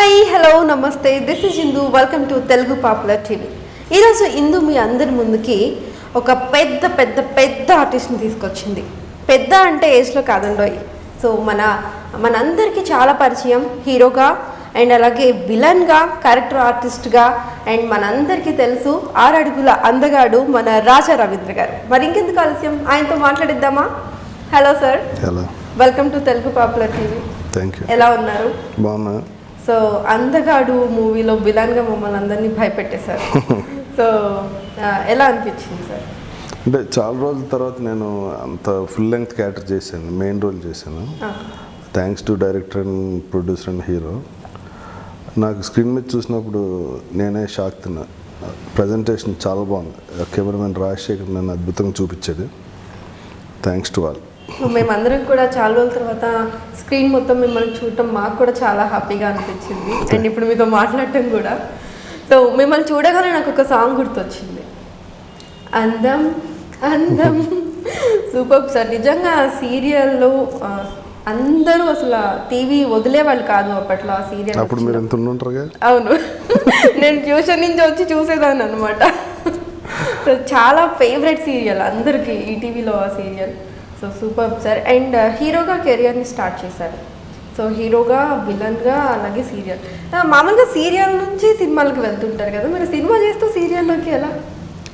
Hi hello నమస్తే this is Indu welcome to Telugu popular TV. ఈరోజు ఇందు మీ అందరి ముందుకి ఒక పెద్ద పెద్ద పెద్ద ఆర్టిస్ట్ని తీసుకొచ్చింది. పెద్ద అంటే ఏజ్లో కాదండోయ్. సో మనందరికీ చాలా పరిచయం హీరోగా అండ్ అలాగే విలన్గా, క్యారెక్టర్ ఆర్టిస్ట్గా అండ్ మనందరికీ తెలుసు 6 అడుగుల అందగాడు మన రాజా రవీంద్ర గారు. మరి ఇంకెందుకు ఆలస్యం, ఆయనతో మాట్లాడిద్దామా? Hello sir, hello, welcome to Telugu popular TV. Thank you. ఎలా ఉన్నారు? బాగున్నా. సో అందగాడు మూవీలో విలన్గా మమ్మల్ని అందరినీ భయపెట్టేశారు. సో ఎలా అనిపించింది సార్? అంటే చాలా రోజుల తర్వాత నేను అంత ఫుల్ లెంగ్త్ క్యారెక్టర్ చేశాను, మెయిన్ రోల్ చేశాను. Thanks to director and producer and hero. నాకు స్క్రీన్ మీద చూసినప్పుడు నేనే షాక్ తిన్నా. ప్రజెంటేషన్ చాలా బాగుంది. కెమెరామెన్ రాజశేఖర్ నన్ను అద్భుతంగా చూపించాడు. Thanks to all. మేమందరం కూడా చాలా రోజుల తర్వాత స్క్రీన్ మొత్తం మిమ్మల్ని చూడటం మాకు కూడా చాలా హ్యాపీగా అనిపించింది. అండ్ ఇప్పుడు మీతో మాట్లాడటం కూడా. సో మిమ్మల్ని చూడగానే నాకు ఒక సాంగ్ గుర్తొచ్చింది, అందం అందం. Super sir. నిజంగా సీరియల్లో అందరూ అసలు టీవీ వదిలేవాళ్ళు కాదు అప్పట్లో ఆ సీరియల్. అప్పుడు మీరు ఎంత ఉండుంటారుగా? అవును, నేను ట్యూషన్ నుంచి వచ్చి చూసేదాన్ని అనమాట. సో చాలా ఫేవరెట్ సీరియల్ అందరికీ ఈటీవీలో ఆ serial. So super sir. And హీరోగా కెరియర్ని స్టార్ట్ చేశారు. సో హీరోగా, విలన్గా, అలాగే సీరియల్. మామూలుగా సీరియల్ నుంచి సినిమాలకు వెళ్తుంటారు కదా, మీరు సినిమా చేస్తూ సీరియల్లోకి ఎలా?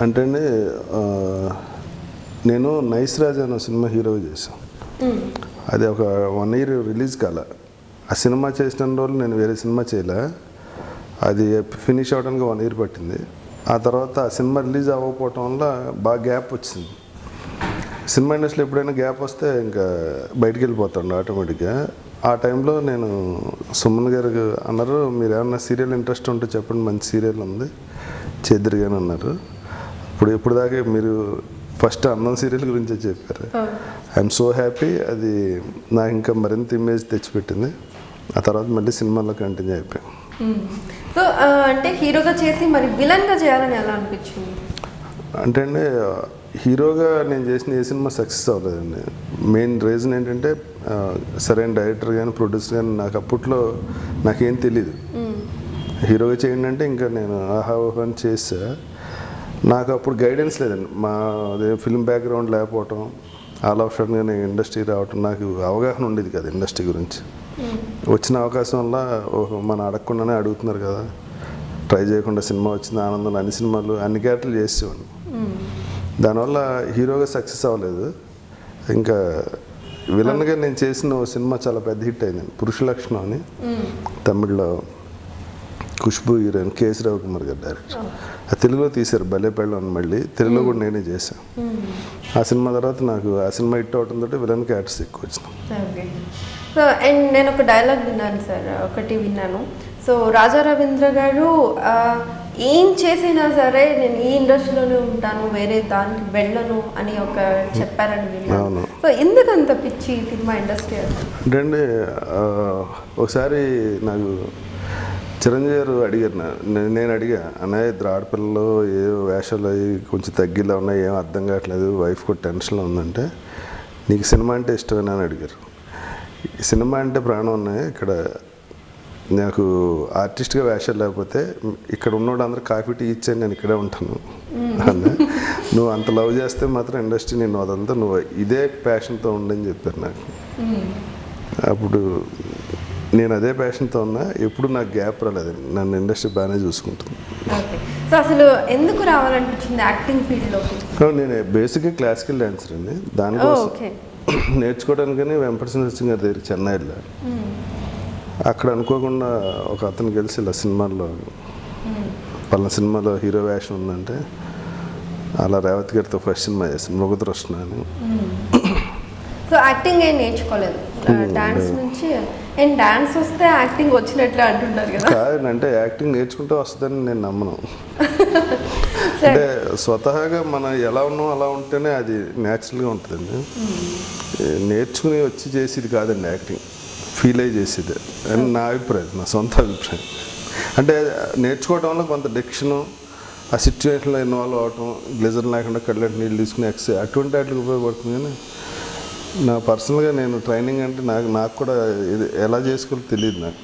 అంటే అండి, నేను నైస్ రాజ్ అనే సినిమా హీరోగా చేశాను. అది ఒక 1 year రిలీజ్ కాల. ఆ సినిమా చేసిన రోజులు నేను వేరే సినిమా చేయలే. అది ఫినిష్ అవ్వడానికి 1 year పట్టింది. ఆ తర్వాత ఆ సినిమా రిలీజ్ అవ్వకపోవటం వల్ల బాగా గ్యాప్ వచ్చింది. సినిమా ఇండస్ట్రీలో ఎప్పుడైనా గ్యాప్ వస్తే ఇంకా బయటికి వెళ్ళిపోతాడు ఆటోమేటిక్గా. ఆ టైంలో నేను సుమన్ గారు అన్నారు, మీరు ఏమన్నా సీరియల్ ఇంట్రెస్ట్ ఉంటే చెప్పండి, మంచి సీరియల్ ఉంది చేద్దరు కానీ అన్నారు. ఇప్పుడు దాకా మీరు ఫస్ట్ అందం సీరియల్ గురించే చెప్పారు. I'm so happy. అది నాకు ఇంకా మరింత ఇమేజ్ తెచ్చిపెట్టింది. ఆ తర్వాత మళ్ళీ సినిమాలో కంటిన్యూ అయిపోయాం. సో అంటే హీరోగా చేసి మరి విలన్గా చేయాలని ఎలా అనిపించింది? అంటే అండి, హీరోగా నేను చేసిన ఏ సినిమా సక్సెస్ అవ్వలేదండి. మెయిన్ రీజన్ ఏంటంటే సరైన డైరెక్టర్ కానీ ప్రొడ్యూసర్ కానీ నాకు అప్పట్లో నాకేం తెలీదు. హీరోగా చేయండి అంటే ఇంకా నేను ఆహాహోహం చేసా. నాకు అప్పుడు గైడెన్స్ లేదండి. మా అదే ఫిల్మ్ బ్యాక్గ్రౌండ్ లేకపోవటం, ఆల్ ఆఫ్ సడన్గా నేను ఇండస్ట్రీ రావటం, నాకు అవగాహన ఉండేది కదా ఇండస్ట్రీ గురించి. వచ్చిన అవకాశం వల్ల మనం అడగకుండానే అడుగుతున్నారు కదా, ట్రై చేయకుండా సినిమా వచ్చింది ఆనందం. అన్ని సినిమాలు అన్ని క్యారెక్టర్లు చేసేవాడిని. దానివల్ల హీరోగా సక్సెస్ అవ్వలేదు. ఇంకా విలన్గా నేను చేసిన సినిమా చాలా పెద్ద హిట్ అయింది, పురుష లక్షణం అని. తమిళ్లో ఖుష్బూ హీరోయిన్, కేఎస్ రవికుమార్ గారు డైరెక్టర్. ఆ తెలుగులో తీశారు భలే పెళ్ళం అని. మళ్ళీ తెలుగులో కూడా నేనే చేశాను. ఆ సినిమా తర్వాత నాకు ఆ సినిమా హిట్ అవడంతో విలన్ క్యారెక్టర్స్ ఎక్కువ వచ్చినాయి. సో అండ్ నేను ఒక డైలాగ్ విన్నాను సార్, ఒకటి విన్నాను. సో రాజా రవీంద్ర గారు ఏం చేసినా సరే నేను ఈ ఇండస్ట్రీలోనే ఉంటాను, వేరే దానికి వెళ్ళను అని ఒక చెప్పారని విన్నాను. సో ఎందుకు అంత పిచ్చి సినిమా ఇండస్ట్రీ? అంటే అండి, ఒకసారి నాకు చిరంజీవి గారు అడిగారు, నేను అడిగా, అన్నయ్య ఇద్దరు ఆడపిల్లలు ఏ వేషాలు అవి కొంచెం తగ్గిలా ఉన్నాయి, ఏం అర్థం కావట్లేదు, వైఫ్ కూడా టెన్షన్లో ఉందంటే నీకు సినిమా అంటే ఇష్టమేనా అని అడిగారు. సినిమా అంటే ప్రాణం ఉన్నాయి. ఇక్కడ నాకు ఆర్టిస్ట్గా వేషాలు లేకపోతే ఇక్కడ ఉన్నోడు అందరూ కాఫీ టీ ఇచ్చాను, నేను ఇక్కడే ఉంటాను అన్న. నువ్వు అంత లవ్ చేస్తే మాత్రం ఇండస్ట్రీ నేను అదంతా నువ్వు ఇదే ప్యాషన్తో ఉండని చెప్పారు నాకు. అప్పుడు నేను అదే ప్యాషన్తో ఉన్నా. ఎప్పుడు నాకు గ్యాప్ రాలేదు. నన్ను ఇండస్ట్రీ బాగానే చూసుకుంటుంది. సో అసలు ఎందుకు రావాలనిపించింది యాక్టింగ్ ఫీల్డ్లోకి? నేను బేసిక్గా క్లాసికల్ డాన్సర్ అండి. దానికోసం నేర్చుకోవడానికని వెంకటేశ్వర సింగ్ గారి దగ్గర చెన్నైలో అక్కడ అనుకోకుండా ఒక అతను కలిసి ఇలా సినిమాల్లో పలానా సినిమాలో హీరో వేషం ఉందంటే అలా రేవతి గారితో ఫస్ట్ సినిమా చేస్తాను, మృగతృష్ణ అని. సో యాక్టింగ్ ఏం నేర్చుకోలేదు, డాన్స్ నుంచి. అండ్ డాన్స్ వస్తే యాక్టింగ్ వచ్చినట్లే అంటుంటారు కదా. కాదంటే యాక్టింగ్ నేర్చుకుంటే వస్తుందని నేను నమ్మను. అంటే స్వతహాగా మనం ఎలా ఉన్నాం అలా ఉంటేనే అది న్యాచురల్గా ఉంటుందండి. నేర్చుకుని వచ్చి చేసేది కాదండి యాక్టింగ్, ఫీల్ అయ్యి చేసేది అని నా అభిప్రాయం, నా సొంత అభిప్రాయం. అంటే నేర్చుకోవడం వల్ల కొంత డిక్షను, ఆ సిచ్యువేషన్లో ఇన్వాల్వ్ అవటం, గ్లిజర్ లేకుండా కళ్ళంటి నీళ్ళు తీసుకుని అటువంటి వాటికి ఉపయోగపడుతుంది. కానీ నా పర్సనల్గా నేను ట్రైనింగ్ అంటే నాకు కూడా ఎలా చేసుకోవాలో తెలియదు నాకు.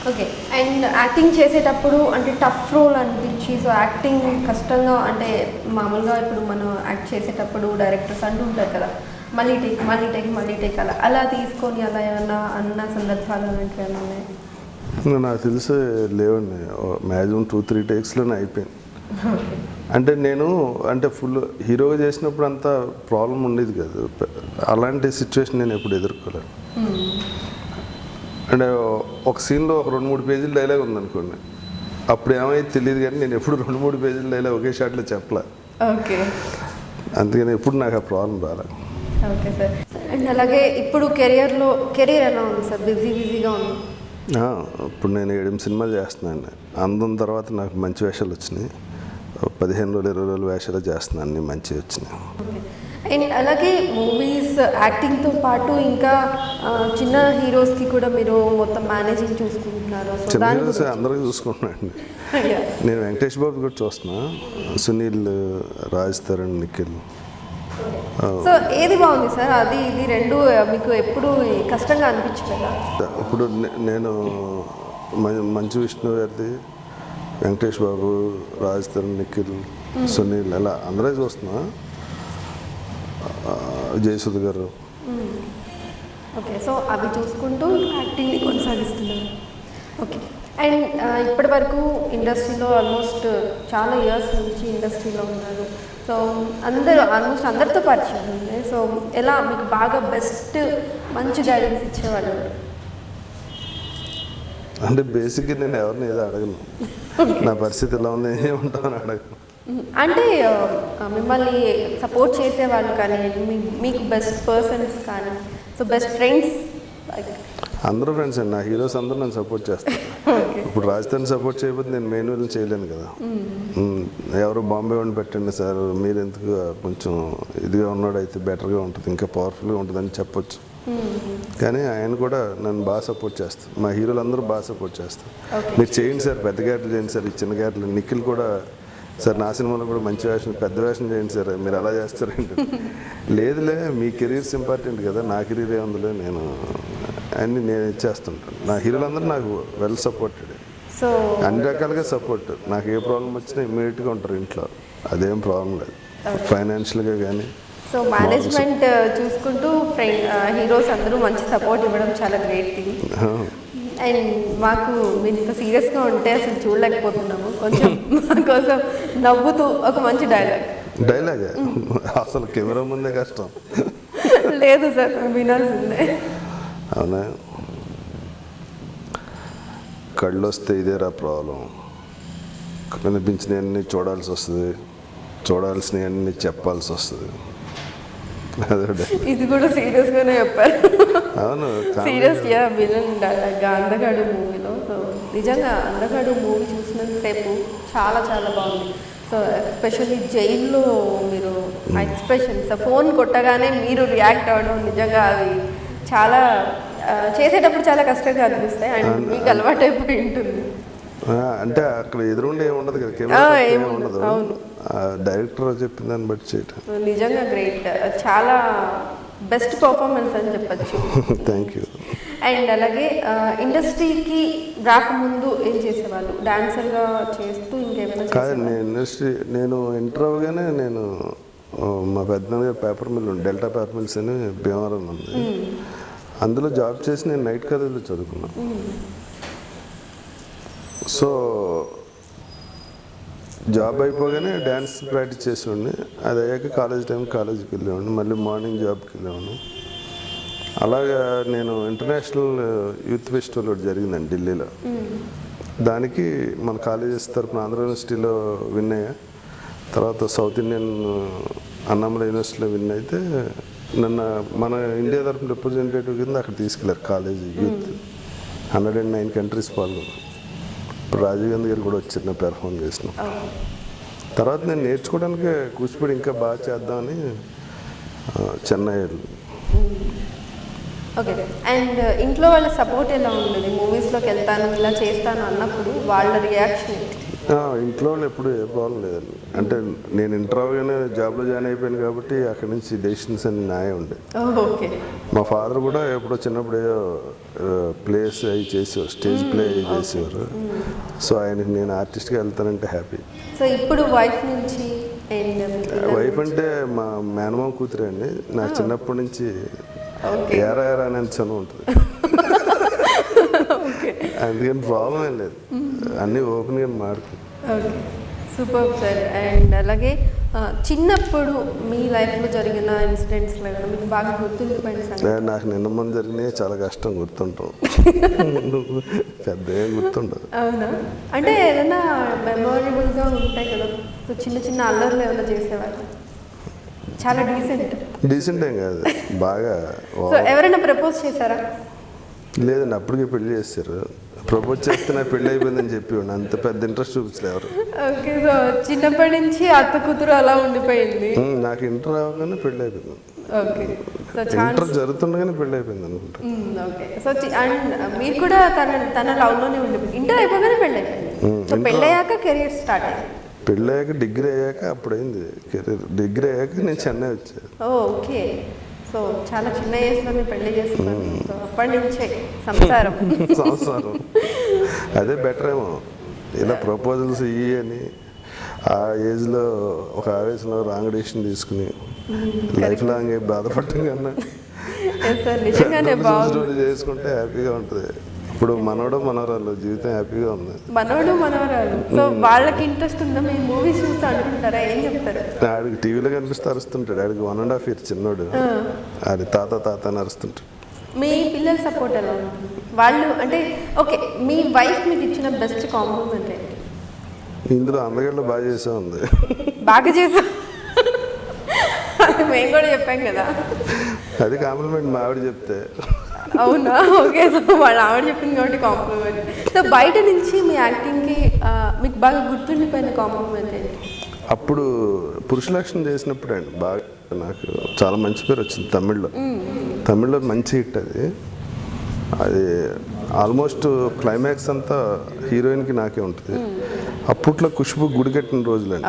ఓకే. అండ్ యాక్టింగ్ చేసేటప్పుడు అంటే టఫ్ రోల్ అనిపించి, సో యాక్టింగ్ కష్టంగా అంటే మామూలుగా ఇప్పుడు మనం యాక్ట్ చేసేటప్పుడు డైరెక్టర్స్ అంటూ ఉంటారు కదా, మళ్ళీ టేక్ అలా తీసుకొని అలా ఏమన్నా అన్న సందర్భాలు అలాంటివి ఏమన్నా ఉన్నాయా? నాకు తెలిసి లేవండి, మ్యాక్సిమం 2-3 టేక్స్లోనే అయిపోయింది. అంటే నేను అంటే ఫుల్ హీరోగా చేసినప్పుడు అంత ప్రాబ్లం ఉండేది కాదు, అలాంటి సిచ్యువేషన్ నేను ఎప్పుడు ఎదుర్కోలేను. అంటే ఒక సీన్లో ఒక 2-3 పేజీల డైలాగ్ ఉందనుకోండి, అప్పుడు ఏమైతే తెలియదు, కానీ నేను ఎప్పుడు 2-3 పేజీల డైలాగ్ ఒకే షాట్లో చెప్పలే. ఓకే. అందుకని ఎప్పుడు నాకు ఆ ప్రాబ్లం రాలేదు. Okay sir. అండ్ అలాగే ఇప్పుడు కెరియర్ ఎలా ఉంది సార్? బిజీగా ఉంది. ఇప్పుడు నేను 8 సినిమాలు చేస్తున్నాను. అందం తర్వాత నాకు మంచి వేషాలు వచ్చినాయి. 15 రోజులు 20 రోజులు వేషాలు చేస్తున్నాను, అన్నీ మంచిగా వచ్చినాయి. అండ్ అలాగే మూవీస్ యాక్టింగ్తో పాటు ఇంకా చిన్న హీరోస్కి కూడా మీరు మొత్తం మేనేజింగ్ చూసుకుంటున్నారు. చిన్న హీరోస్ అందరికీ చూసుకుంటున్నాను. నేను వెంకటేష్ బాబు కూడా చూస్తున్నా, సునీల్, రాజ్ తరుణ్, నిఖిల్. సో ఏది బాగుంది సార్? అది ఇది రెండు మీకు ఎప్పుడు కష్టంగా అనిపించలేదా? ఇప్పుడు నేను మంచు విష్ణు గారిది, వెంకటేష్ బాబు, రాజ్ తరుణ్, నిఖిల్, సునీల్ అలా అందరే చూస్తున్నా, జయసుధ గారు. ఓకే. సో అవి చూసుకుంటూ యాక్టింగ్ని కొనసాగిస్తున్నారు. ఓకే. అండ్ ఇప్పటి వరకు ఇండస్ట్రీలో ఆల్మోస్ట్ చాలా ఇయర్స్ నుంచి ఇండస్ట్రీలో ఉన్నారు. సో ఆల్మోస్ట్ అందరితో పరిచయం ఉంది. సో ఎలా మీకు బాగా బెస్ట్ మంచి గైడెన్స్ ఇచ్చేవాళ్ళు? అంటే బేసిక్గా నేను ఎవరిని ఏదో అడగను, నా పరిస్థితి ఎలా ఉంది ఏముంటామని అడగను. అంటే మిమ్మల్ని సపోర్ట్ చేసేవాళ్ళు కానీ, మీకు బెస్ట్ పర్సన్స్ కానీ, సో బెస్ట్ ఫ్రెండ్స్? అందరూ ఫ్రెండ్స్ అండి, నా హీరోస్ అందరూ నన్ను సపోర్ట్ చేస్తారు. ఇప్పుడు రాజధాని సపోర్ట్ చేయకపోతే నేను మెయిన్ విలన్ చేయలేను కదా. ఎవరు బాంబే వండి పెట్టండి సార్, మీరు ఎందుకు కొంచెం ఇదిగా ఉన్నాడు అయితే బెటర్గా ఉంటుంది, ఇంకా పవర్ఫుల్గా ఉంటుందని చెప్పొచ్చు. కానీ ఆయన కూడా నన్ను బాగా సపోర్ట్ చేస్తారు, మా హీరోలు అందరూ బాగా సపోర్ట్ చేస్తారు. మీరు చేయండి సార్, పెద్ద క్యారెక్టర్ చేయండి సార్, ఈ చిన్న క్యారెక్టర్. నిఖిల్ కూడా సార్ నా సినిమాలో కూడా మంచి వేషం, పెద్ద వేషం చేయండి సార్, మీరు అలా చేస్తారండి. లేదులే, మీ కెరీర్స్ ఇంపార్టెంట్ కదా, నా కెరీర్ ఏముందిలే, నేను అన్నీ నేను ఇచ్చేస్తుంటాను. నా హీరోలందరూ నాకు వెల్ సపోర్టెడ్, సో అన్ని రకాలుగా సపోర్ట్. నాకు ఏ ప్రాబ్లం వచ్చినా ఇమ్మీడియట్గా ఉంటారు ఇంట్లో, అదేం ప్రాబ్లం లేదు, ఫైనాన్షియల్గా కానీ. సో మేనేజ్మెంట్ చూసుకుంటూ హీరోస్ అందరూ మంచి సపోర్ట్ ఇవ్వడం చాలా గ్రేట్ థింగ్. అండ్ మాకు మీరు ఇంత సీరియస్గా ఉంటే అసలు చూడలేకపోతున్నాము, కొంచెం మా కోసం నవ్వుతూ ఒక మంచి డైలాగ్ అసలు కెమెరా ముందే కష్టం. లేదు సార్, వినాల్సిందే. అవునా, కళ్ళు వస్తే ఇదేరా ప్రాబ్లం, కనిపించినవన్నీ చూడాల్సి వస్తుంది, చూడాల్సినవన్నీ చెప్పాల్సి వస్తుంది. ఇది కూడా సీరియస్గానే చెప్పారు. అవును, సీరియస్గా విలన్ అందగాడు మూవీలో. సో నిజంగా అందగాడు మూవీ చూసినంతసేపు చాలా చాలా బాగుంది. సో ఎస్పెషల్లీ జైల్లో మీరు ఆ ఎక్స్ప్రెషన్స్, ఫోన్ కొట్టగానే మీరు రియాక్ట్ అవ్వడం, నిజంగా అవి చాలా చేసేటప్పుడు చాలా కష్టంగా అనిపిస్తాయి. అండ్ మీకు అలవాటు అయిపోయి ఉంటుంది. అంటే అక్కడ ఎదురుండి ఏమి ఉండదు కదా, కెమెరా ఏమి ఉండదు, డైరెక్టర్ చెప్పిన దాన్ని బట్టి చేయటం. నిజంగా గ్రేట్, చాలా బెస్ట్ పర్ఫార్మెన్స్ అని చెప్పచ్చు. Thank you. అండ్ అలాగే ఇండస్ట్రీకి రాకముందు ఏం చేసేవాళ్ళు? డాన్సర్గా చేస్తూ ఇంకేమైనా? కాదండి, నేను ఎంటర్ అవ్వగానే నేను మా పెద్దనాన్నగారు పేపర్ మిల్ ఉంది, డెల్టా పేపర్ మిల్స్ అని భీమవరం ఉంది, అందులో జాబ్ చేసి నేను నైట్ కాలేజీలో చదువుకున్నాను. సో జాబ్ అయిపోగానే డ్యాన్స్ ప్రాక్టీస్ చేసేవాడిని, అది అయ్యాక కాలేజీకి వెళ్ళేవాడిని, మళ్ళీ మార్నింగ్ జాబ్కి వెళ్ళేవాడిని. అలాగా నేను ఇంటర్నేషనల్ యూత్ ఫెస్టివల్ ఒకటి జరిగిందండి ఢిల్లీలో, దానికి మన కాలేజెస్ తరఫున ఆంధ్ర యూనివర్సిటీలో విన్ అయ్యా. తర్వాత సౌత్ ఇండియన్ అన్నామలై యూనివర్సిటీలో విన్ అయితే నన్ను మన ఇండియా తరఫున రిప్రజెంటేటివ్ కింద అక్కడ తీసుకెళ్లారు కాలేజీ యూత్. 109 కంట్రీస్ పాల్గొన్నాను. ఇప్పుడు రాజీవ్ గాంధీ గారు కూడా వచ్చి పెర్ఫామ్ చేసిన తర్వాత నేను నేర్చుకోవడానికి కూచిపూడి ఇంకా బాగా చేద్దామని చెన్నై వెళ్ళి. ఓకే. అండ్ ఇంట్లో వాళ్ళ సపోర్ట్ ఎలా ఉండేది? మూవీస్లోకి వెళ్తాను ఇలా చేస్తాను అన్నప్పుడు వాళ్ళ రియాక్షన్? ఇంట్లో వాళ్ళు ఎప్పుడు ఏ ప్రాబ్లం లేదండి. అంటే నేను ఇంటర్ అవగానే జాబ్లో జాయిన్ అయిపోయాను కాబట్టి అక్కడి నుంచి డెసిషన్స్ అన్ని నాయే ఉండే. ఓకే. మా ఫాదర్ కూడా ఎప్పుడో చిన్నప్పుడు ఏదో ప్లేస్ అవి చేసేవారు, స్టేజ్ ప్లే అవి చేసేవారు. సో ఆయనకి నేను ఆర్టిస్ట్గా వెళ్తానంటే హ్యాపీ. సో ఇప్పుడు వైఫ్ నుంచి వైఫ్ అంటే మా మేనమామ కూతురే అండి. నాకు చిన్నప్పటి నుంచి ఏరా ఏరా అని చనువు ఉంటుంది. అందుకని ప్రాబ్లం ఏం లేదు, అన్నీ ఓపెన్గా మాట్లాడుకుంటాం. Super sir. అండ్ అలాగే చిన్నప్పుడు మీ లైఫ్లో జరిగిన ఇన్సిడెంట్స్లో మీకు బాగా గుర్తుండిపోయిన సంగతి? నాకు నిన్న ముందు జరిగినాయి చాలా కష్టం గుర్తుంటాం, పెద్ద ఏం గుర్తుండదు. అవునా? అంటే ఏదైనా మెమొరబుల్గా ఉంటాయి కదా, సో చిన్న చిన్న అల్లర్లు ఏమైనా చేసేవారు? చాలా డీసెంట్ ఏం కాదు, బాగా. సో ఎవరైనా ప్రపోజ్ చేశారా? లేదండి, అప్పటికే పెళ్లి చేస్తారు. ప్రపోజ్ చేస్తే నా పెళ్ళి అయిపోయిందని చెప్పేవాడిని, అంత పెద్ద ఇంట్రెస్ట్ చూపించలేదు ఎవరు. ఓకే. సో చిన్నప్పటి నుంచి అత్త కూతురు అలా ఉండిపోయింది. నాకు ఇంటర్ అవగానే పెళ్ళి అయిపోయింది. ఓకే. సో ఇంటర్ జరుగుతుండగానే పెళ్ళి అయిపోయింది అనుకుంటా. ఓకే. సో అండ్ మీరు కూడా తన లవ్లోనే ఉండిపోయింది. ఇంటర్ అయిపోగానే పెళ్ళి అయిపోయింది. సో పెళ్ళి అయ్యాక కెరియర్ స్టార్ట్ అయ్యింది. పెళ్ళి అయ్యాక డిగ్రీ అయ్యాక అప్పుడైంది కెరీర్. డిగ్రీ అయ్యాక నేను చెన్నై వచ్చాను. ఓకే. సో చాలా చిన్న ఏజ్లోనే పెళ్లి చేసుకున్నాను. సో అప్పటి నుంచే సంసారం. అదే బెటర్ ఏమో, ఇలా ప్రపోజల్స్ ఇవి అని ఆ ఏజ్లో ఒక ఆవేశంలో రాంగ్ డెసిషన్ తీసుకుని లైఫ్ లాంగ్ బాధపడటం కన్నా నిజంగానే బాగుంది చేసుకుంటే హ్యాపీగా ఉంటుంది. ఇప్పుడు మనోడు మనవరాలు జీవితం హ్యాపీగా ఉంది. మనోడు మనవరాలు, సో వాళ్ళకి ఇంట్రెస్ట్ ఉందా? మీ మూవీస్ చూస్తే అనుకుంటారా? ఏం చెప్తారు? ఆడికి టీవీలో కనిపిస్తే అరుస్తుంటాడు. ఆడికి 1.5 years చిన్నోడు, ఆడి తాత తాత అని అరుస్తుంటాడు. మీ పిల్లల సపోర్ట్ ఎలా ఉంటుంది? వాళ్ళు అంటే ఓకే, మీ వైఫ్ మీకు ఇచ్చిన బెస్ట్ కాంప్లిమెంట్ ఏంటి? ఇందులో అందరిలో బాగా చేసా ఉంది. బాగా చేసా, మేము కూడా చెప్పాం కదా. అది కాంప్లిమెంట్ మా ఆవిడ చెప్తే. అవునా? ఓకే. సో వాళ్ళ ఆవిడ చెప్పింది కాబట్టి కాంప్లిమెంట్. సో బయట నుంచి మీ యాక్టింగ్కి మీకు బాగా గుర్తుండిపోయిన కాంప్లిమెంట్ ఏంటి? అప్పుడు పురుషలక్షణం చేసినప్పుడు అండి బాగా నాకు చాలా మంచి పేరు వచ్చింది తమిళ్లో మంచి హిట్ అది. అది ఆల్మోస్ట్ క్లైమాక్స్ అంతా హీరోయిన్కి నాకే ఉంటుంది. అప్పట్లో ఖుష్బు గుడి కట్టిన రోజులండి.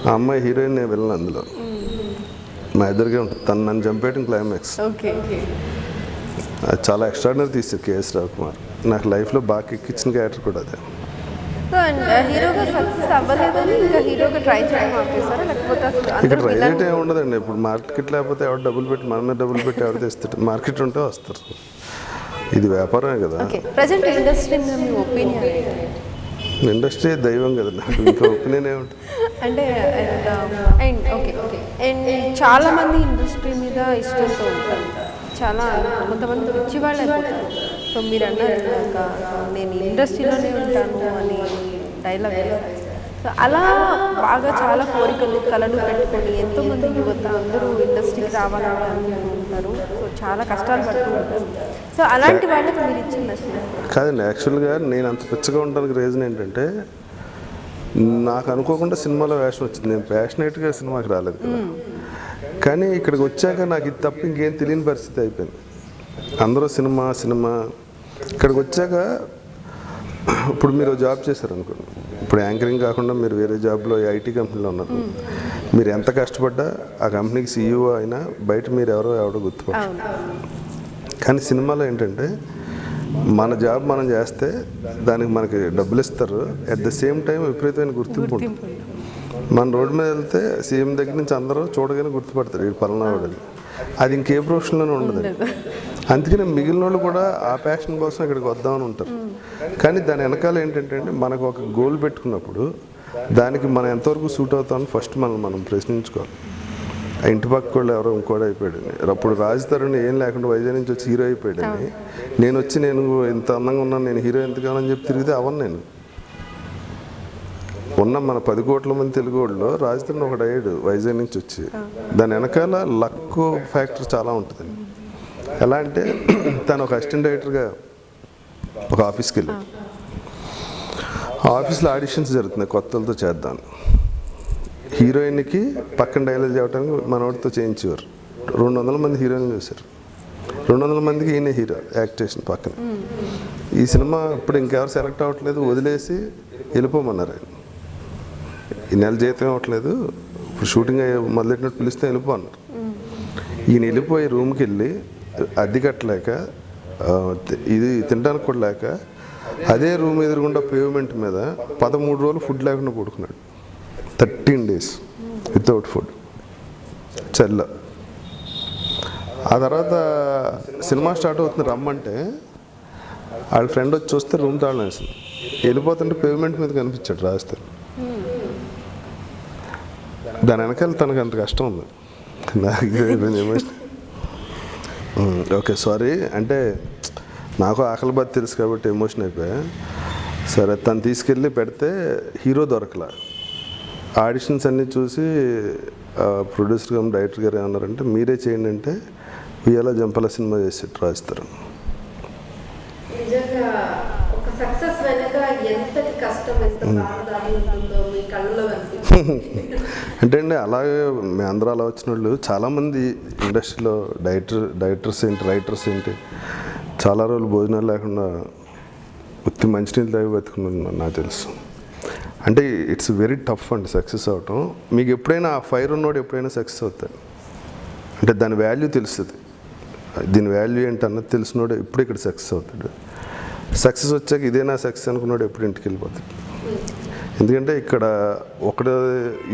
ఆ అమ్మాయి హీరోయిన్ నేను వెళ్ళను అందులో, మా ఇద్దరికే ఉంటుంది. తను నన్ను చంపేయడం క్లైమాక్స్. అది చాలా ఎక్స్ట్రాడినరీ తీస్తారు కేఎస్ రావుకుమార్. నాకు లైఫ్లో బాగా ఎక్కించిన క్యారెక్టర్ కూడా అదే. హీరోగా సక్సెస్ అవ్వలేదని ఇంకా హీరోగా ట్రై చేయడం ఆపేసారా? లేకపోతే ఇక్కడ ట్రై చేయడం ఏమి ఉండదండి. ఇప్పుడు మార్కెట్ లేకపోతే ఎవరు డబ్బులు పెట్టి మన మీద డబ్బులు పెట్టి ఎవరు తెస్తారు? మార్కెట్ ఉంటే వస్తారు, ఇది వ్యాపారమే కదా. ప్రెజెంట్ ఇండస్ట్రీ మీద మీ ఒపీనియన్? ఇండస్ట్రీ దైవం కదా, నాకు ఇంకా ఒపీనియన్ ఏమిటి అంటే అండ్ ఓకే అండ్ చాలామంది ఇండస్ట్రీ మీద ఇష్టంతో ఉంటారు, చాలా కొంతమంది రిచ్ వాళ్ళు అయిపోతారు. సో మీరు అన్నారు నేను ఇండస్ట్రీలోనే ఉంటాను అని డైలాగ్ వేశారు. సో అలా బాగా చాలా కోరికలు కళలు పెట్టుకొని ఎంతోమంది యువత అందరూ ఇండస్ట్రీకి రావాలని అనుకుంటున్నారు. సో చాలా కష్టాలు పడుతూ ఉంటారు. సో అలాంటి వాళ్ళకి మీరు ఇచ్చిన మెసేజ్? కాదండి, యాక్చువల్గా నేను అంత పిచ్చగా ఉండడానికి రీజన్ ఏంటంటే నాకు అనుకోకుండా సినిమాలో వేషం వచ్చింది. నేను ప్యాషనేట్గా సినిమాకి రాలేదు కదా, కానీ ఇక్కడికి వచ్చాక నాకు ఇది తప్ప ఇంకేం తెలియని పరిస్థితి అయిపోయింది. అందరూ సినిమా ఇక్కడికి వచ్చాక ఇప్పుడు మీరు జాబ్ చేశారనుకోండి, ఇప్పుడు యాంకరింగ్ కాకుండా మీరు వేరే జాబ్లో ఐటీ కంపెనీలో ఉన్నారు. మీరు ఎంత కష్టపడ్డా ఆ కంపెనీకి సీఈఓ అయినా బయట మీరు ఎవడో గుర్తుపడతారు. కానీ సినిమాలో ఏంటంటే మన జాబ్ మనం చేస్తే దానికి మనకి డబ్బులు ఇస్తారు, అట్ ద సేమ్ టైం విపరీతమైన గుర్తింపు ఉంటుంది. మన రోడ్డు మీద వెళ్తే సీఎం దగ్గర నుంచి అందరూ చూడగానే గుర్తుపడతారు వీడు పలానా వాడని. అది ఇంకే ప్రొఫెషన్లోనే ఉండదు. అందుకని మిగిలిన వాళ్ళు కూడా ఆ ప్యాషన్ కోసం ఇక్కడికి వద్దామని ఉంటారు. కానీ దాని వెనకాల ఏంటంటే మనకు ఒక గోల్ పెట్టుకున్నప్పుడు దానికి మనం ఎంతవరకు సూట్ అవుతామని ఫస్ట్ మనం ప్రశ్నించుకోవాలి. ఆ ఇంటి పక్క వాళ్ళు ఎవరో ఇంకోటి అయిపోయాడని, అప్పుడు రాజ్ తరుణ్ ఏం లేకుండా వైజాగ్ నుంచి వచ్చి హీరో అయిపోయాడని, నేను ఇంత అందంగా ఉన్నాను, నేను హీరో ఎంత కావాలని చెప్పి తిరిగితే అవను. నేను ఉన్న మన 10 కోట్ల మంది తెలుగు వాళ్ళు రాజ్ తరుణ్ ఒకటి అయ్యాడు వైజాగ్ నుంచి వచ్చి. దాని వెనకాల లక్ ఫ్యాక్టర్ చాలా ఉంటుందండి. ఎలా అంటే తను ఒక అసిస్టెంట్ డైరెక్టర్గా ఒక ఆఫీస్కి వెళ్ళి ఆఫీస్లో ఆడిషన్స్ జరుగుతున్నాయి కొత్తలతో చేద్దాం. హీరోయిన్కి పక్కన డైలాగ్ చేయడానికి మనోడితో చేయించేవారు. 200 మంది హీరోయిన్లు చూశారు. 200 మందికి ఈయన హీరో యాక్ట్ చేసిన పక్కన. ఈ సినిమా ఇప్పుడు ఇంకెవరు సెలెక్ట్ అవ్వట్లేదు, వదిలేసి వెళ్ళిపోమన్నారు ఆయన. ఈ నెల జీతం అవ్వట్లేదు, ఇప్పుడు షూటింగ్ మొదలెట్టినట్టు పిలిస్తే వెళ్ళిపోన్నారు. ఈయన వెళ్ళిపోయి రూమ్కి వెళ్ళి అద్దె కట్టలేక ఇది తినడానికి కూడా లేక అదే రూమ్ ఎదురుగుండా పేమెంట్ మీద 13 రోజులు ఫుడ్ లేకుండా పడుకున్నాడు. 13 days వితౌట్ ఫుడ్ చెల్ల. ఆ తర్వాత సినిమా స్టార్ట్ అవుతుంది రమ్మంటే వాళ్ళ ఫ్రెండ్ వచ్చి చూస్తే రూమ్ తాళం వేసింది. వెళ్ళిపోతుంటే పేమెంట్ మీద కనిపించాడు రాస్తే. దాని వెనకాల తనకు అంత కష్టం ఉంది. నాకు ఓకే సారీ, అంటే నాకు ఆకలి బాధ తెలుసు కాబట్టి ఎమోషన్ అయిపోయా. సరే తను తీసుకెళ్ళి పెడితే హీరో దొరకలా. ఆడిషన్స్ అన్నీ చూసి ప్రొడ్యూసర్ గారు డైరెక్టర్ గారు ఏమన్నారంటే మీరే చేయండి అంటే ఉయ్యాల జంపల సినిమా చేసి రాస్తారు. అంటే అండి అలాగే మీ అందరూ అలా వచ్చిన వాళ్ళు చాలామంది ఇండస్ట్రీలో డైరెక్టర్స్ ఏంటి, రైటర్స్ ఏంటి, చాలా రోజులు భోజనాలు లేకుండా ఉత్తి మంచినీళ్ళు తాగి బతుకున్నాను నాకు తెలుసు. అంటే ఇట్స్ వెరీ టఫ్ అండి సక్సెస్ అవటం. మీకు ఎప్పుడైనా ఆ ఫైర్ ఉన్నోడు ఎప్పుడైనా సక్సెస్ అవుతాడు. అంటే దాని వాల్యూ తెలుస్తుంది, దీని వాల్యూ ఏంటి అన్నది తెలిసినోడు ఎప్పుడు ఇక్కడ సక్సెస్ అవుతాడు. సక్సెస్ వచ్చాక ఇదే నా సక్సెస్ అనుకున్నాడు ఎప్పుడు ఇంటికి వెళ్ళిపోతాడు. ఎందుకంటే ఇక్కడ ఒకడు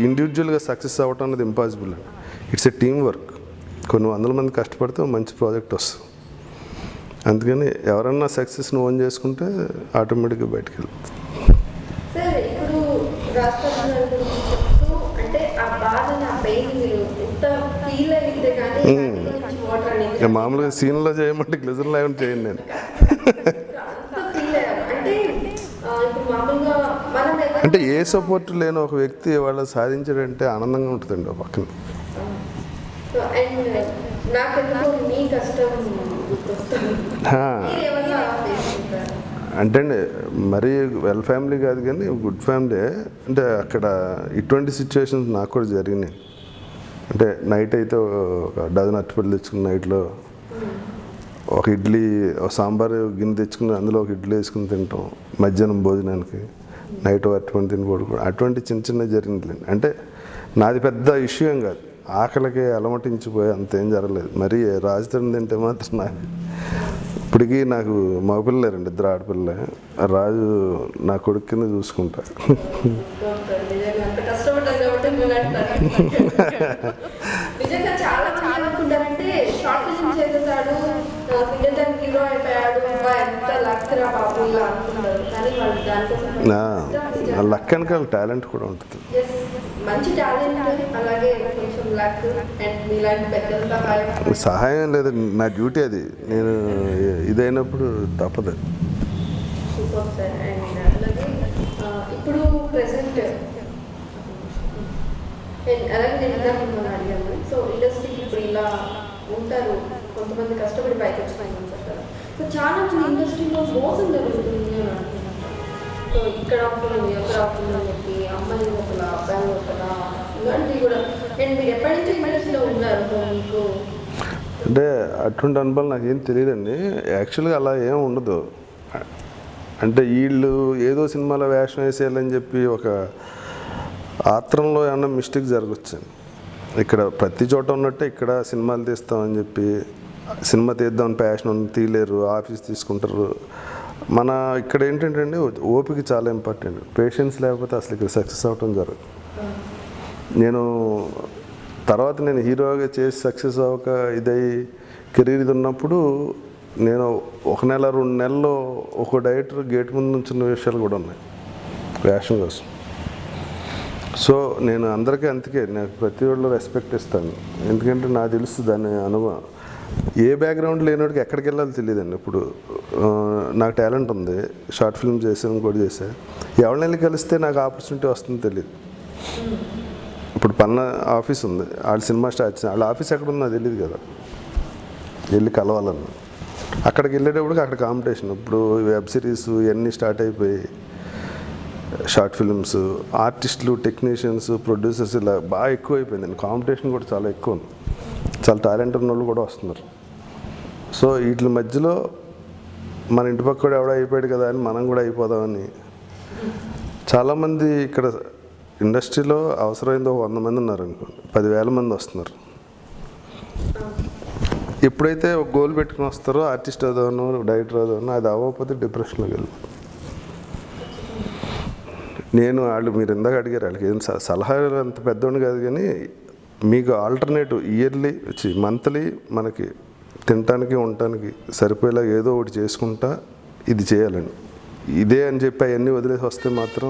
ఇండివిజువల్గా సక్సెస్ అవ్వటం అనేది ఇంపాసిబుల్ అండి. It's a team work. కొన్ని వందల మంది కష్టపడితే మంచి ప్రాజెక్ట్ వస్తుంది. అందుకని ఎవరన్నా సక్సెస్ని ఓన్ చేసుకుంటే ఆటోమేటిక్గా బయటకు వెళ్ళిపోతుంది. మామూలుగా సీన్లో చేయమంటే గ్లిజర్ లేకుండా చేయండి నేను. అంటే ఏ సపోర్ట్ లేని ఒక వ్యక్తి వాళ్ళు సాధించాడంటే ఆనందంగా ఉంటుందండి ఒక పక్కన. అంటే అండి మరీ వెల్ ఫ్యామిలీ కాదు కానీ గుడ్ ఫ్యామిలీ. అంటే అక్కడ ఇటువంటి సిచ్యువేషన్స్ నాకు కూడా జరిగినాయి. అంటే నైట్ అయితే ఒక డజన్ అరటిపళ్ళు తెచ్చుకుని నైట్లో ఒక ఇడ్లీ ఒక సాంబార్ గిన్నె తెచ్చుకుని అందులో ఒక ఇడ్లీ వేసుకుని తింటాం మధ్యాహ్నం భోజనానికి. నైట్ అరటిపండు తిని పడుకోవడం అటువంటి చిన్న చిన్న జరిగింది. అంటే నాది పెద్ద ఇష్యూ ఏం కాదు, ఆకలికి అలమటించిపోయి అంతేం జరగలేదు. మరి రాజుతోని తింటే మాత్రం నాకు ఇప్పటికీ నాకు మగపిల్లలేరండి, 2 ఆడపిల్లలే. రాజు నా కొడుకు కింద చూసుకుంటా. లక్ వెనకాల టాలెంట్ కూడా ఉంటుంది. సహాయం లేదు, నా డ్యూటీ అది. నేను ఇదైనప్పుడు తప్పదు. ఇప్పుడు ప్రెసెంట్ అలాగే నేను అడిగాను. సో ఇండస్ట్రీకి ఇప్పుడు ఇలా ఉంటారు, కొంతమంది కష్టపడి పైకి వచ్చినాయి కదా. సో చాలా మంది ఇండస్ట్రీలో మోసం జరుగుతుంది అని అంటున్నారు. సో ఇక్కడ అప్పుడుంది ఎక్కడ అప్పుడుందని చెప్పి అమ్మాయి ఒకలా అబ్బాయి ఒకలా ఇలాంటివి కూడా. అండ్ మీరు ఎప్పటి నుంచి ఇండస్ట్రీలో ఉన్నారు? సో మీకు అంటే అటువంటి అనుభవం నాకేం తెలియదండి. యాక్చువల్గా అలా ఏం ఉండదు. అంటే వీళ్ళు ఏదో సినిమాలో వేషం వేసేయాలని చెప్పి ఒక ఆత్రంలో ఏమన్నా మిస్టేక్ జరగచ్చు. ఇక్కడ ప్రతి చోట ఉన్నట్టే ఇక్కడ సినిమాలు తీస్తామని చెప్పి సినిమా తీద్దామని ప్యాషన్ తీయలేరు, ఆఫీస్ తీసుకుంటారు. మన ఇక్కడ ఏంటంటే అండి ఓపిక చాలా ఇంపార్టెంట్. పేషెన్స్ లేకపోతే అసలు ఇక్కడ సక్సెస్ అవ్వటం జరగదు. నేను తర్వాత నేను హీరోగా చేసి సక్సెస్ అవ్వక ఇదై కెరీర్ ఇది ఉన్నప్పుడు నేను 1 నెల 2 నెలల్లో ఒక డైరెక్టర్ గేట్ ముందు నుంచిన విషయాలు కూడా ఉన్నాయి వేషం కోసం. సో నేను అందరికీ అందుకే నాకు ప్రతి వాళ్ళు రెస్పెక్ట్ ఇస్తాను. ఎందుకంటే నాకు తెలుసు దాని అనుభవం. ఏ బ్యాక్గ్రౌండ్ లేనివాడికి ఎక్కడికి వెళ్ళాలో తెలియదండి. ఇప్పుడు నాకు టాలెంట్ ఉంది, షార్ట్ ఫిల్మ్ చేసాను కూడా చేశాను. ఎవరిని కలిస్తే నాకు ఆపర్చునిటీ వస్తుందో తెలియదు. ఇప్పుడు పన్న ఆఫీస్ ఉంది, వాళ్ళ సినిమా స్టార్ట్ చేసిన వాళ్ళ ఆఫీస్ ఎక్కడ ఉందో తెలియదు కదా, వెళ్ళి కలవాలన్నా. అక్కడికి వెళ్ళేటప్పటికి అక్కడ కాంపిటీషన్. ఇప్పుడు వెబ్ సిరీస్ ఇవన్నీ స్టార్ట్ అయిపోయి షార్ట్ ఫిల్మ్స్, ఆర్టిస్టులు, టెక్నీషియన్స్, ప్రొడ్యూసర్స్ ఇలా బాగా ఎక్కువ అయిపోయిందండి. కాంపిటీషన్ కూడా చాలా ఎక్కువ ఉంది. చాలా టాలెంట్ ఉన్న వాళ్ళు కూడా వస్తున్నారు. సో వీటి మధ్యలో మన ఇంటి పక్క కూడా ఎవడో అయిపోయాడు కదా అని మనం కూడా అయిపోదామని. చాలామంది ఇక్కడ ఇండస్ట్రీలో అవసరమైంది 100 మంది ఉన్నారు అనుకోండి, 10,000 మంది వస్తున్నారు. ఎప్పుడైతే ఒక గోల్ పెట్టుకుని వస్తారో ఆర్టిస్ట్ అవుదాను, డైరెక్టర్ అవుదాను, అది అవ్వకపోతే డిప్రెషన్లోకి వెళ్ళి నేను వాళ్ళు మీరు ఇందాక అడిగారు వాళ్ళకి ఏం సలహా అంత పెద్దోడు కాదు, కానీ మీకు ఆల్టర్నేటివ్ ఇయర్లీ మంత్లీ మనకి తినటానికి ఉండటానికి సరిపోయేలా ఏదో ఒకటి చేసుకుంటా ఇది చేయాలండి. ఇదే అని చెప్పి అవన్నీ వదిలేసి వస్తే మాత్రం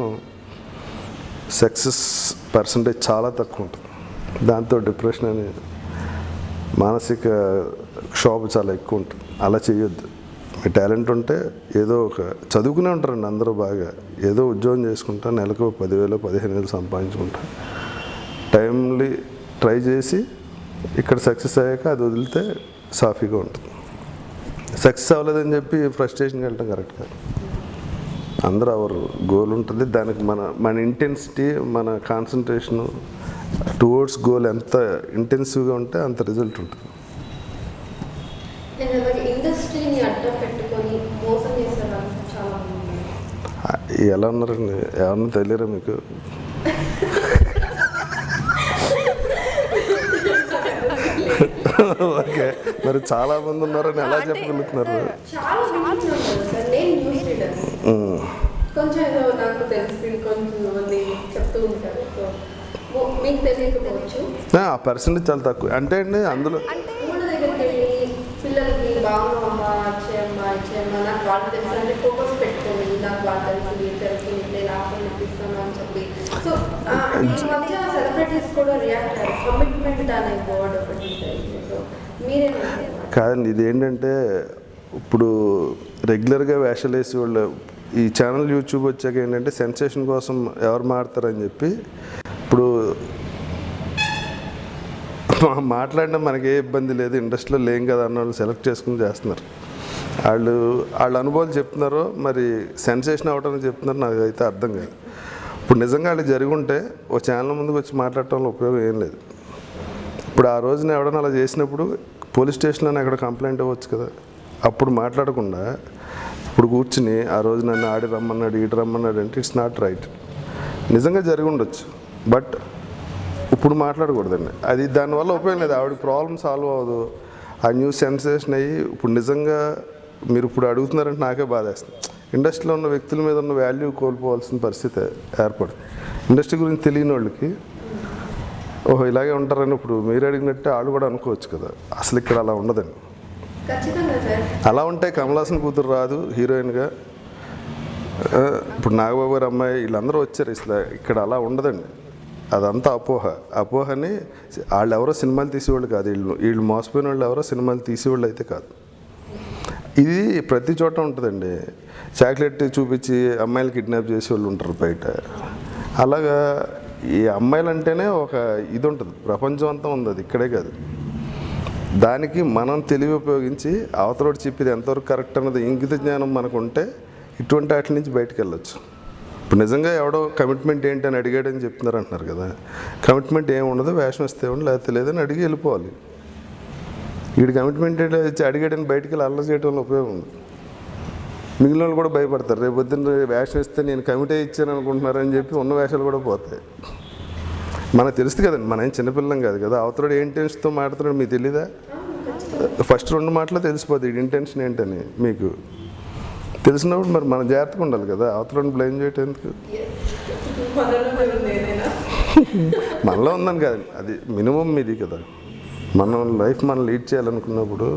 సక్సెస్ పర్సంటేజ్ చాలా తక్కువ ఉంటుంది. దాంతో డిప్రెషన్ అనే మానసిక క్షోభ చాలా ఎక్కువ ఉంటుంది. అలా చేయొద్దు. మీ టాలెంట్ ఉంటే ఏదో ఒక చదువుకునే ఉంటారండి అందరూ బాగా, ఏదో ఉద్యోగం చేసుకుంటా నెలకు 10,000 15,000 సంపాదించుకుంటా టైమ్లీ ట్రై చేసి ఇక్కడ సక్సెస్ అయ్యాక అది వదిలితే సాఫీగా ఉంటుంది. సక్సెస్ అవ్వలేదని చెప్పి ఫ్రస్ట్రేషన్కి వెళ్ళటం కరెక్ట్ కాదు. అందరూ అవరు గోల్ ఉంటుంది, దానికి మన ఇంటెన్సిటీ మన కాన్సన్ట్రేషను టువర్డ్స్ గోల్ ఎంత ఇంటెన్సివ్గా ఉంటే అంత రిజల్ట్ ఉంటుంది. ఇండస్ట్రీని అడ్డం పెట్టుకొని మోసం చేస్తారు చాలా మంది. ఎలా ఉన్నారండి, ఏమన్నా తెలియరా మీకు? ఓకే, మరి చాలా మంది ఉన్నారని ఎలా చెప్పగలుగుతున్నారు? కొంచెం ఏదో నాకు తెలిసి కొంచెం మంది చెప్తూ ఉంటారు, మీకు తెలియకపోవచ్చు. ఆ పర్సెంటేజ్ చాలా తక్కువ అంటే అండి. అందులో ఊళ్ళ దగ్గరికి వెళ్ళి పిల్లలకి బాగున్నామ్మా ఇచ్చేయమ్మా నాకు వాళ్ళు తెలుసు అంటే ఫోకస్ పెట్టుకోండి, నాకు వాళ్ళు తెలుసు నేను ఆఫర్ ఇప్పిస్తాను అని చెప్పి. సో ఈ మధ్య సెలబ్రిటీస్ కూడా రియాక్ట్ అయ్యారు, కమిట్మెంట్ అనే వర్డ్ ఒకటి. సో మీరేమంటారు? కాదండి, ఇది ఏంటంటే ఇప్పుడు రెగ్యులర్గా వేషాలు వేసి వాళ్ళు ఈ ఛానల్ యూట్యూబ్ వచ్చాక ఏంటంటే సెన్సేషన్ కోసం ఎవరు మాడతారని చెప్పి ఇప్పుడు మాట్లాడినా మనకి ఏ ఇబ్బంది లేదు, ఇండస్ట్రీలో లేం కదా అన్న వాళ్ళు సెలెక్ట్ చేసుకుని చేస్తున్నారు. వాళ్ళ అనుభవాలు చెప్తున్నారో మరి సెన్సేషన్ అవ్వడానికి చెప్తున్నారు, నాకు అయితే అర్థం కాదు. ఇప్పుడు నిజంగా వాళ్ళకి జరిగి ఉంటే ఓ ఛానల్ ముందుకు వచ్చి మాట్లాడటంలో ఉపయోగం ఏం లేదు. ఇప్పుడు ఆ రోజున ఎవడన్నా అలా చేసినప్పుడు పోలీస్ స్టేషన్లోనే అక్కడ కంప్లైంట్ ఇవ్వచ్చు కదా. అప్పుడు మాట్లాడకుండా ఇప్పుడు కూర్చుని ఆ రోజు నన్ను ఆడి రమ్మన్నాడు ఈడు రమ్మన్నాడు అంటే ఇట్స్ నాట్ రైట్. నిజంగా జరిగి ఉండొచ్చు, బట్ ఇప్పుడు మాట్లాడకూడదండి. అది దానివల్ల ఉపయోగం లేదు, ఆవిడ ప్రాబ్లం సాల్వ్ అవ్వదు. ఆ న్యూస్ సెన్సేషన్ అయ్యి ఇప్పుడు నిజంగా మీరు ఇప్పుడు అడుగుతున్నారంటే నాకే బాధేస్తుంది. ఇండస్ట్రీలో ఉన్న వ్యక్తుల మీద ఉన్న వాల్యూ కోల్పోవాల్సిన పరిస్థితి ఏర్పడుతుంది. ఇండస్ట్రీ గురించి తెలియని వాళ్ళకి ఓహో ఇలాగే ఉంటారని ఇప్పుడు మీరు అడిగినట్టే వాళ్ళు కూడా అనుకోవచ్చు కదా. అసలు ఇక్కడ అలా ఉండదండి. అలా ఉంటే కమల్ హాసన్ కూతురు రాదు హీరోయిన్గా, ఇప్పుడు నాగబాబు గారు అమ్మాయి వీళ్ళందరూ వచ్చారు. అసలు ఇక్కడ అలా ఉండదండి. అదంతా అపోహని వాళ్ళు ఎవరో సినిమాలు తీసేవాళ్ళు కాదు, వీళ్ళు మోసపోయిన వాళ్ళు ఎవరో సినిమాలు తీసేవాళ్ళు అయితే కాదు. ఇది ప్రతి చోట ఉంటుందండి. చాక్లెట్ చూపించి అమ్మాయిలు కిడ్నాప్ చేసే వాళ్ళు ఉంటారు బయట. అలాగా ఈ అమ్మాయిలు అంటేనే ఒక ఇది ఉంటుంది, ప్రపంచం అంతా ఉంది, అది ఇక్కడే కాదు. దానికి మనం తెలివి ఉపయోగించి అవతలోడు చెప్పేది ఎంతవరకు కరెక్ట్ అన్నది ఇంగిత జ్ఞానం మనకు ఉంటే ఇటువంటి వాటి నుంచి బయటకు వెళ్ళొచ్చు. ఇప్పుడు నిజంగా ఎవడో కమిట్మెంట్ ఏంటి అని అడిగాడని చెప్తున్నారు అంటున్నారు కదా. కమిట్మెంట్ ఏమి ఉండదు, వేషం ఇస్తే ఉండి లేకపోతే లేదని అడిగి వెళ్ళిపోవాలి. వీడు కమిట్మెంట్ ఇచ్చి అడిగాడని బయటికి వెళ్ళి అల్లరి చేయడంలో ఉపయోగం ఉంది. మిగిలిన వాళ్ళు కూడా భయపడతారు, రేపు పొద్దున్న వేషం ఇస్తే నేను కమిట్ అయ్యి ఇచ్చాను అనుకుంటున్నారని చెప్పి ఉన్న వేషాలు కూడా పోతాయి. మనకు తెలుస్తుంది కదండి, మనం ఏం చిన్నపిల్లం కాదు కదా. అవతల ఏ ఇంటెన్షన్తో మాట్లాడుతున్నాడు మీకు తెలీదా? ఫస్ట్ 2 మాటలు తెలిసిపోతుంది ఇంటెన్షన్ ఏంటని. మీకు తెలిసినప్పుడు మరి మనం జాగ్రత్తగా ఉండాలి కదా, అవతలని బ్లేమ్ చేయటం ఎందుకు? మనలో ఉందని కాదు, అది మినిమం ఇది కదా. మనం లైఫ్ మనం లీడ్ చేయాలనుకున్నప్పుడు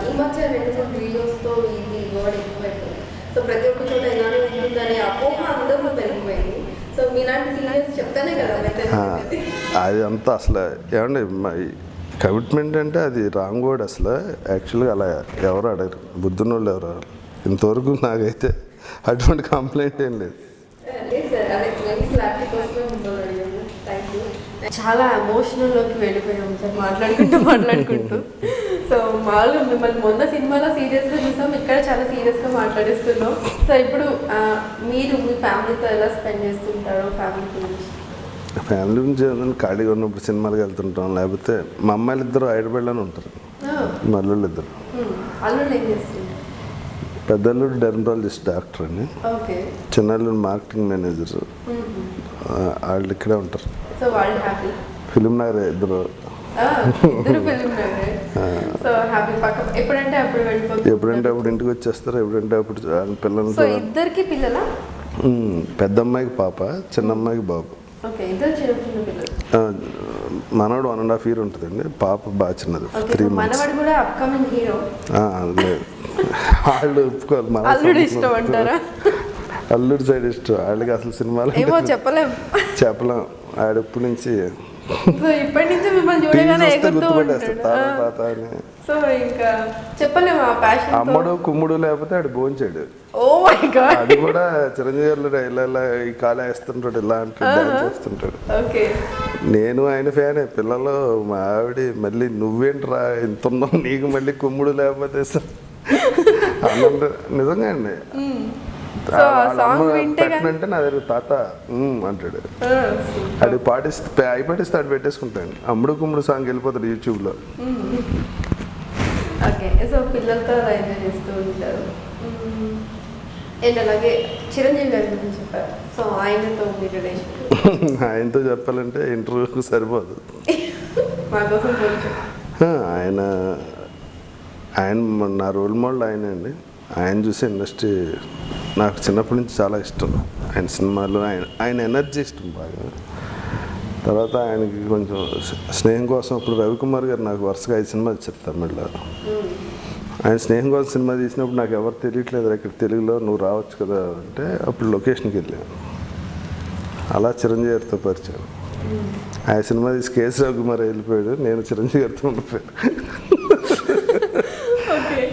ఈ మధ్య 2-3 వీడియోస్తో ఇది వర్డ్ ఎక్కువైపోయింది. సో ప్రతి ఒక్క చోట ఇలానే ఉంటుందనే అపోహ అందరూ పెరిగిపోయింది. సో మీలాంటి సీరియస్ చెప్తానే కదా అది అంతా అసలు ఏమండి కమిట్మెంట్ అంటే అది రాంగ్ వర్డ్. అసలు యాక్చువల్గా అలా ఎవరు అడగరు, బుద్ధున్న వాళ్ళు ఎవరు అడగరు. ఇంతవరకు నాకైతే అటువంటి కంప్లైంట్ ఏం లేదు. చాలా ఎమోషనల్లోకి వెళ్ళిపోయాం సార్ మాట్లాడుకుంటూ. సో మామూలుగా మిమ్మల్ని మొన్న సినిమాలో సీరియస్గా చూసాం, ఇక్కడ చాలా సీరియస్గా మాట్లాడిస్తున్నాం. సో ఇప్పుడు మీరు మీ ఫ్యామిలీతో ఎలా స్పెండ్ చేస్తుంటారో ఫ్యామిలీ గురించి ఖాళీగా ఉన్నప్పుడు సినిమాలకు వెళ్తుంటాం, లేకపోతే మా అమ్మాయిలు ఇద్దరు హైదరాబాద్లోనే ఉంటారు, మళ్ళీ ఇద్దరు. అల్లుడు ఏం చేస్తుంది? పెద్దల్లుడు డెర్మటాలజిస్ట్ డాక్టర్ అండి, ఓకే. చిన్నల్లుడు మార్కెటింగ్ మేనేజర్. వాళ్ళు ఇక్కడే ఉంటారు. సో వాళ్ళు హ్యాపీ. ఫిలిం నగర్ ఇద్దరు. ఇద్దరు ఫిలిం నగరే. So happy. పక్క ఎప్పుడంటే అప్పుడు వెళ్ళిపోతుంది. ఎప్పుడంటే అప్పుడు ఇంటికి వచ్చేస్తారు, ఎప్పుడంటే అప్పుడు పిల్లలు. సో ఇద్దరికి పిల్లలా? పెద్ద అమ్మాయికి పాప, చిన్న అమ్మాయికి బాబు. ఓకే, ఇద్దరు చిన్న పిల్లలు. మనవాడు 1.5 years ఉంటుందండి, పాప బాగా చిన్నది, 3 months. మనవాడు కూడా అప్కమింగ్ హీరో. లేదు, వాళ్ళు ఒప్పుకోవాలి. అల్లుడు ఇష్టం అంటారా? అల్లుడు సైడ్ ఇష్టం వాళ్ళకి. అసలు సినిమాలు ఏమో చెప్పలేం. ఆడెప్పటి నుంచి ఇప్పటి నుంచి మిమ్మల్ని చూడగానే ఎగురుతూ ఉంటాడు. సో ఇంకా చెప్పలేము ఆ ప్యాషన్. అమ్మడు కుమ్ముడు లేకపోతే ఆడు భోంచాడు. Oh my God. అది కూడా చిరంజీవి గారు ఇలా ఈ కాలు వేస్తుంటాడు, ఇలా డాన్స్ చేస్తుంటాడు. ఓకే. నేను ఆయన ఫ్యానే. పిల్లలు మా ఆవిడ మళ్ళీ నువ్వేంట్రా ఇంత ఉన్నావు, నీకు మళ్ళీ కుమ్ముడు లేకపోతే నిజంగా అండి. అంటే నా దగ్గర తాత అంటాడు. అది పాటిస్తే పాటిస్తే అది పెట్టేసుకుంటాను. అమ్ముడు కుమ్ముడు సాంగ్ వెళ్ళిపోతాడు యూట్యూబ్లో. ఓకే. సో పిల్లలతో ఎంజాయ్ చేస్తూ ఉంటారు. అండ్ అలాగే చిరంజీవి గారి గురించి చెప్పారు. సో ఆయనతో మీ రిలేషన్? ఆయనతో చెప్పాలంటే ఇంటర్వ్యూకి సరిపోదు. మా కోసం కొంచెం ఆయన నా రోల్ మోడల్ ఆయనే అండి. ఆయన చూసే ఇండస్ట్రీ నాకు చిన్నప్పటి నుంచి చాలా ఇష్టం. ఆయన సినిమాలు, ఆయన ఎనర్జీ ఇష్టం బాగా. తర్వాత ఆయనకి కొంచెం స్నేహం కోసం ఇప్పుడు రవికుమార్ గారు నాకు వరుసగా 5 సినిమాలు ఇచ్చారు తమిళ్లో. ఆయన స్నేహం కోసం సినిమా తీసినప్పుడు నాకు ఎవరు తెలియట్లేదు ఇక్కడ తెలుగులో, నువ్వు రావచ్చు కదా అంటే అప్పుడు లొకేషన్కి వెళ్ళాను. అలా చిరంజీవి గారితో పరిచయం. ఆయన సినిమా తీసి కేసీ రవికుమార్ వెళ్ళిపోయాడు, నేను చిరంజీవి గారితో ఉండిపోయాను.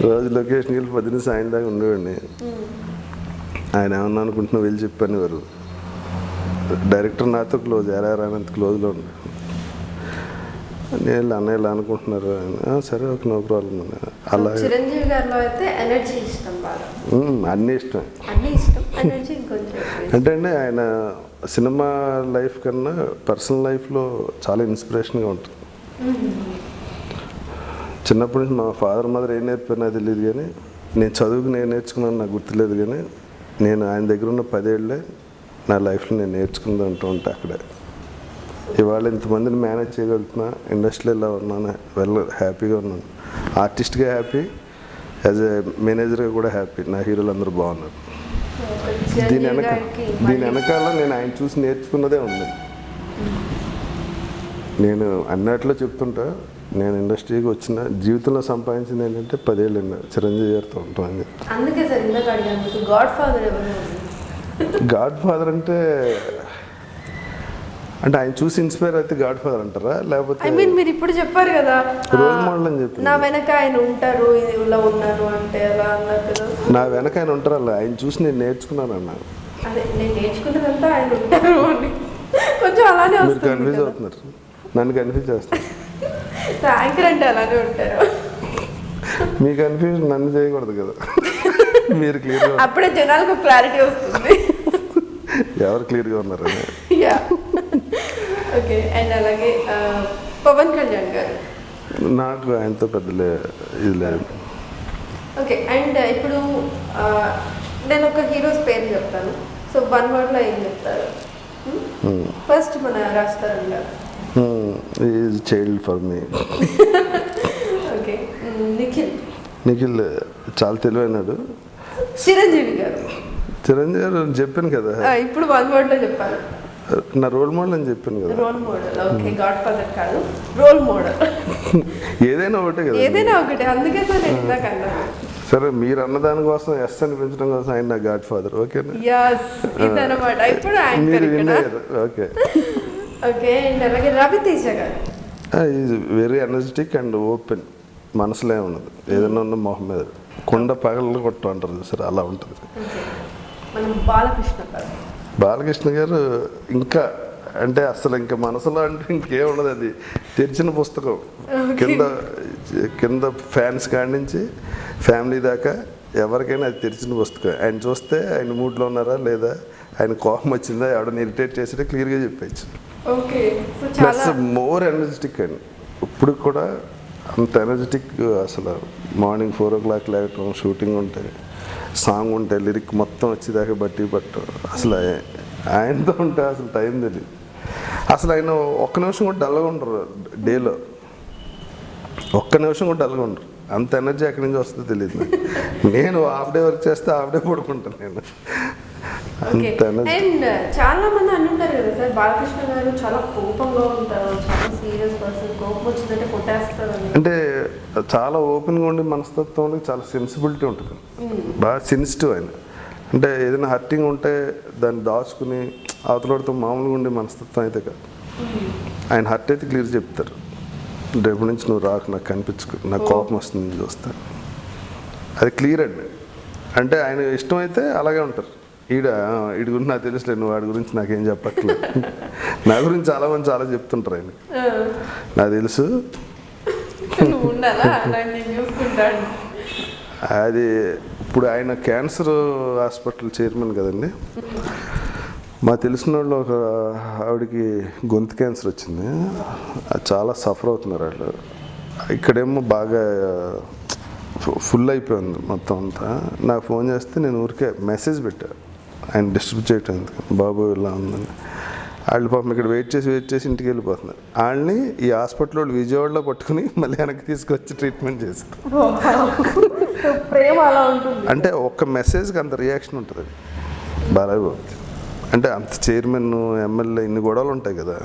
రోజు లొకేషన్కి వెళ్ళి 10 నిమిషాలు ఆయన దాకా ఉండేవాడిని. ఆయన ఏమన్నా అనుకుంటున్నా వెళ్ళి చెప్పాను. వారు డైరెక్టర్ నాతో క్లోజ్, ఎరారానంత క్లోజ్లో ఉండే. నేను అన్నయ్య ఇలా అనుకుంటున్నారు, సరే ఒక నో ప్రాబ్లం. అలా చిరంజీవి గారిలో అయితే ఎనర్జీ ఇష్టం బాగా. అన్నీ ఇష్టం. అంటే అండి ఆయన సినిమా లైఫ్ కన్నా పర్సనల్ లైఫ్లో చాలా ఇన్స్పిరేషన్గా ఉంటుంది. చిన్నప్పటి నుంచి మా ఫాదర్ మదర్ ఏం నేర్పారు నాకు తెలియదు, కానీ నేను చదువుకు నేను నేర్చుకున్నాను నాకు గుర్తులేదు. కానీ నేను ఆయన దగ్గర ఉన్న 10 ఏళ్ళే నా లైఫ్లో నేను నేర్చుకుంది అంటూ ఉంటా. అక్కడే ఇవాళ ఇంతమందిని మేనేజ్ చేయగలుగుతున్నా, ఇండస్ట్రీలో ఉన్నాను, హ్యాపీగా ఉన్నాను. ఆర్టిస్ట్గా హ్యాపీ, యాజ్ ఏ మేనేజర్గా కూడా హ్యాపీ. నా హీరోలు అందరూ బాగున్నారు. దీని వెనకాల నేను ఆయన చూసి నేర్చుకున్నదే ఉంది. నేను అన్నట్లో చెప్తుంటా, నేను ఇండస్ట్రీకి వచ్చిన జీవితంలో సంపాదించింది ఏంటంటే 10 ఏళ్ళు చిరంజీవి గారితో ఉంటాను. అందుకే సార్ ఇందాక అడిగాను, గాడ్ ఫాదర్ ఎవరు? గాడ్ ఫాదర్ అంటే ఆయన చూసి ఇన్స్పైర్ అయితే గాడ్ ఫాదర్ అంటారా, లేకపోతే మీరు ఇప్పుడు చెప్పారు కదా రోల్ మోడల్ అని చెప్పి, నా వెనక ఆయన ఉంటారు, ఇలా ఉన్నారు అంటే అలా అన్నారు కదా. నా వెనక ఆయన ఉంటారు, అలా ఆయన చూసి నేను నేర్చుకున్నాను అన్నా. అదే నేను నేర్చుకున్నదంతా ఆయన ఉంటారు అని కొంచెం అలానే మీరు కన్ఫ్యూజ్ అవుతున్నారు, నన్ను కన్ఫ్యూజ్ చేస్తారు. యాంకర్ అంటే అలానే ఉంటారు. మీ కన్ఫ్యూజన్ నన్ను చేయకూడదు కదా. మీరు క్లియర్గా అప్పుడే జనాలకు క్లారిటీ వస్తుంది ఎవరు క్లియర్గా ఉన్నారు. ఓకే. అండ్ అలాగే పవన్ కళ్యాణ్ గారు నాకు ఆయనతో పెద్ద ఇది లేదు. ఓకే. అండ్ ఇప్పుడు నేను ఒక హీరోస్ పేరు చెప్తాను. సో 1 wordలో ఏం చెప్తారు? ఫస్ట్ మన రాజతరుణ్ గారు. Is child for me. Okay. Nikhil చాలా తెలివైనాడు. చిరంజీవి గారు చెప్పాను కదా, ఇప్పుడు 1 wordలో చెప్పాను. నా రోల్ మోడల్ అని చెప్పాను కదా. Role model. Okay. Godfather కాదు, రోల్ మోడల్. ఏదైనా ఒకటే కదా. ఏదైనా ఒకటే, అందుకే సార్ నేను ఇందాక అన్నాను. సరే, మీరు అన్నదాని కోసం ఎస్ అని పెంచడం కోసం ఆయన నా గాడ్ ఫాదర్. ఓకేనా? ఇదన్నమాట. ఇప్పుడు ఓకే. ఓకే. అండ్ అలాగే రవితేజ గారు. Is very energetic and open. మనసులో ఉన్నది ఏదైనా ఉన్న మొహం మీద కొండ పగలు కొట్టు అంటారు సార్, అలా ఉంటుంది. బాలకృష్ణ గారు ఇంకా అంటే అసలు ఇంకా మనసులో అంటే ఇంకేం ఉండదు, అది తెరిచిన పుస్తకం. కింద ఫ్యాన్స్ కాడి నుంచి ఫ్యామిలీ దాకా ఎవరికైనా అది తెరిచిన పుస్తకం. ఆయన చూస్తే ఆయన మూడ్లో ఉన్నారా లేదా, ఆయన కోపం వచ్చిందా, ఎవడని ఇరిటేట్ చేసినా క్లియర్గా చెప్పచ్చు. ప్లస్ మోర్ ఎనర్జెటిక్ అండి. ఇప్పుడు కూడా అంత ఎనర్జెటిక్. అసలు మార్నింగ్ 4 o'clock లేకటం, షూటింగ్ ఉంటే, సాంగ్ ఉంటే, లిరిక్ మొత్తం వచ్చేదాకా బట్టి పట్టు. అసలు ఆయనతో ఉంటే అసలు టైం తెలియదు. అసలు ఆయన ఒక్క నిమిషం కూడా డల్గా ఉండరు డేలో, ఒక్క నిమిషం కూడా డల్గా ఉండరు. అంత ఎనర్జీ ఎక్కడి నుంచి వస్తుందో తెలియదు నాకు. నేను హాఫ్ డే వర్క్ చేస్తే హాఫ్ డే పడుకుంటాను నేను. అంత ఎనర్జీ. అండ్ చాలా మంది అంటుంటారు కదా సార్, బాలకృష్ణ గారు చాలా కోపంగా ఉంటారు, చాలా సీరియస్ పర్సన్, కోపం వచ్చిందంటే కొట్టేస్తారు అని. అంటే చాలా ఓపెన్గా ఉండి మనస్తత్వంలో చాలా సెన్సిబిలిటీ ఉంటుంది, బాగా సెన్సిటివ్ ఆయన. అంటే ఏదైనా హర్టింగ్ ఉంటే దాన్ని దాచుకుని అవతలతో మామూలుగా ఉండే మనస్తత్వం అయితే కాదు. ఆయన హర్ట్ అయితే క్లియర్ చెప్తారు, రేపు నుంచి నువ్వు రాకు, నాకు కనిపించుకు, నాకు కోపం వస్తుంది నేను చూస్తాను. అది క్లియర్ అండి. అంటే ఆయన ఇష్టమైతే అలాగే ఉంటారు. వీడి గురించి నాకు తెలుసులే, నువ్వు వాడి గురించి నాకేం చెప్పట్లేదు. నా గురించి చాలామంది చాలా చెప్తుంటారు ఆయన, నాకు తెలుసు. అది ఇప్పుడు ఆయన క్యాన్సర్ హాస్పిటల్ చైర్మన్ కదండి. మా తెలిసిన వాళ్ళు ఒక ఆవిడకి గొంతు క్యాన్సర్ వచ్చింది, చాలా సఫర్ అవుతున్నారు వాళ్ళు. ఇక్కడేమో బాగా ఫుల్ అయిపోయింది మొత్తం అంతా. నాకు ఫోన్ చేస్తే నేను ఊరికే మెసేజ్ పెట్టా ఆయన డిస్ట్రిబ్యూట్ చేయడానికి, బాబు ఇలా ఉందని. వాళ్ళు పాపం ఇక్కడ వెయిట్ చేసి ఇంటికి వెళ్ళిపోతున్నారు. వాళ్ళని ఈ హాస్పిటల్ వాళ్ళు విజయవాడలో పట్టుకుని మళ్ళీ వెనక్కి తీసుకొచ్చి ట్రీట్మెంట్ చేస్తారు. ప్రేమ అలా ఉంటుంది. అంటే ఒక్క మెసేజ్కి అంత రియాక్షన్ ఉంటుంది. బాగా అంటే అంత చైర్మన్, ఎమ్మెల్యే ఇన్ని గొడవలు ఉంటాయి కదా,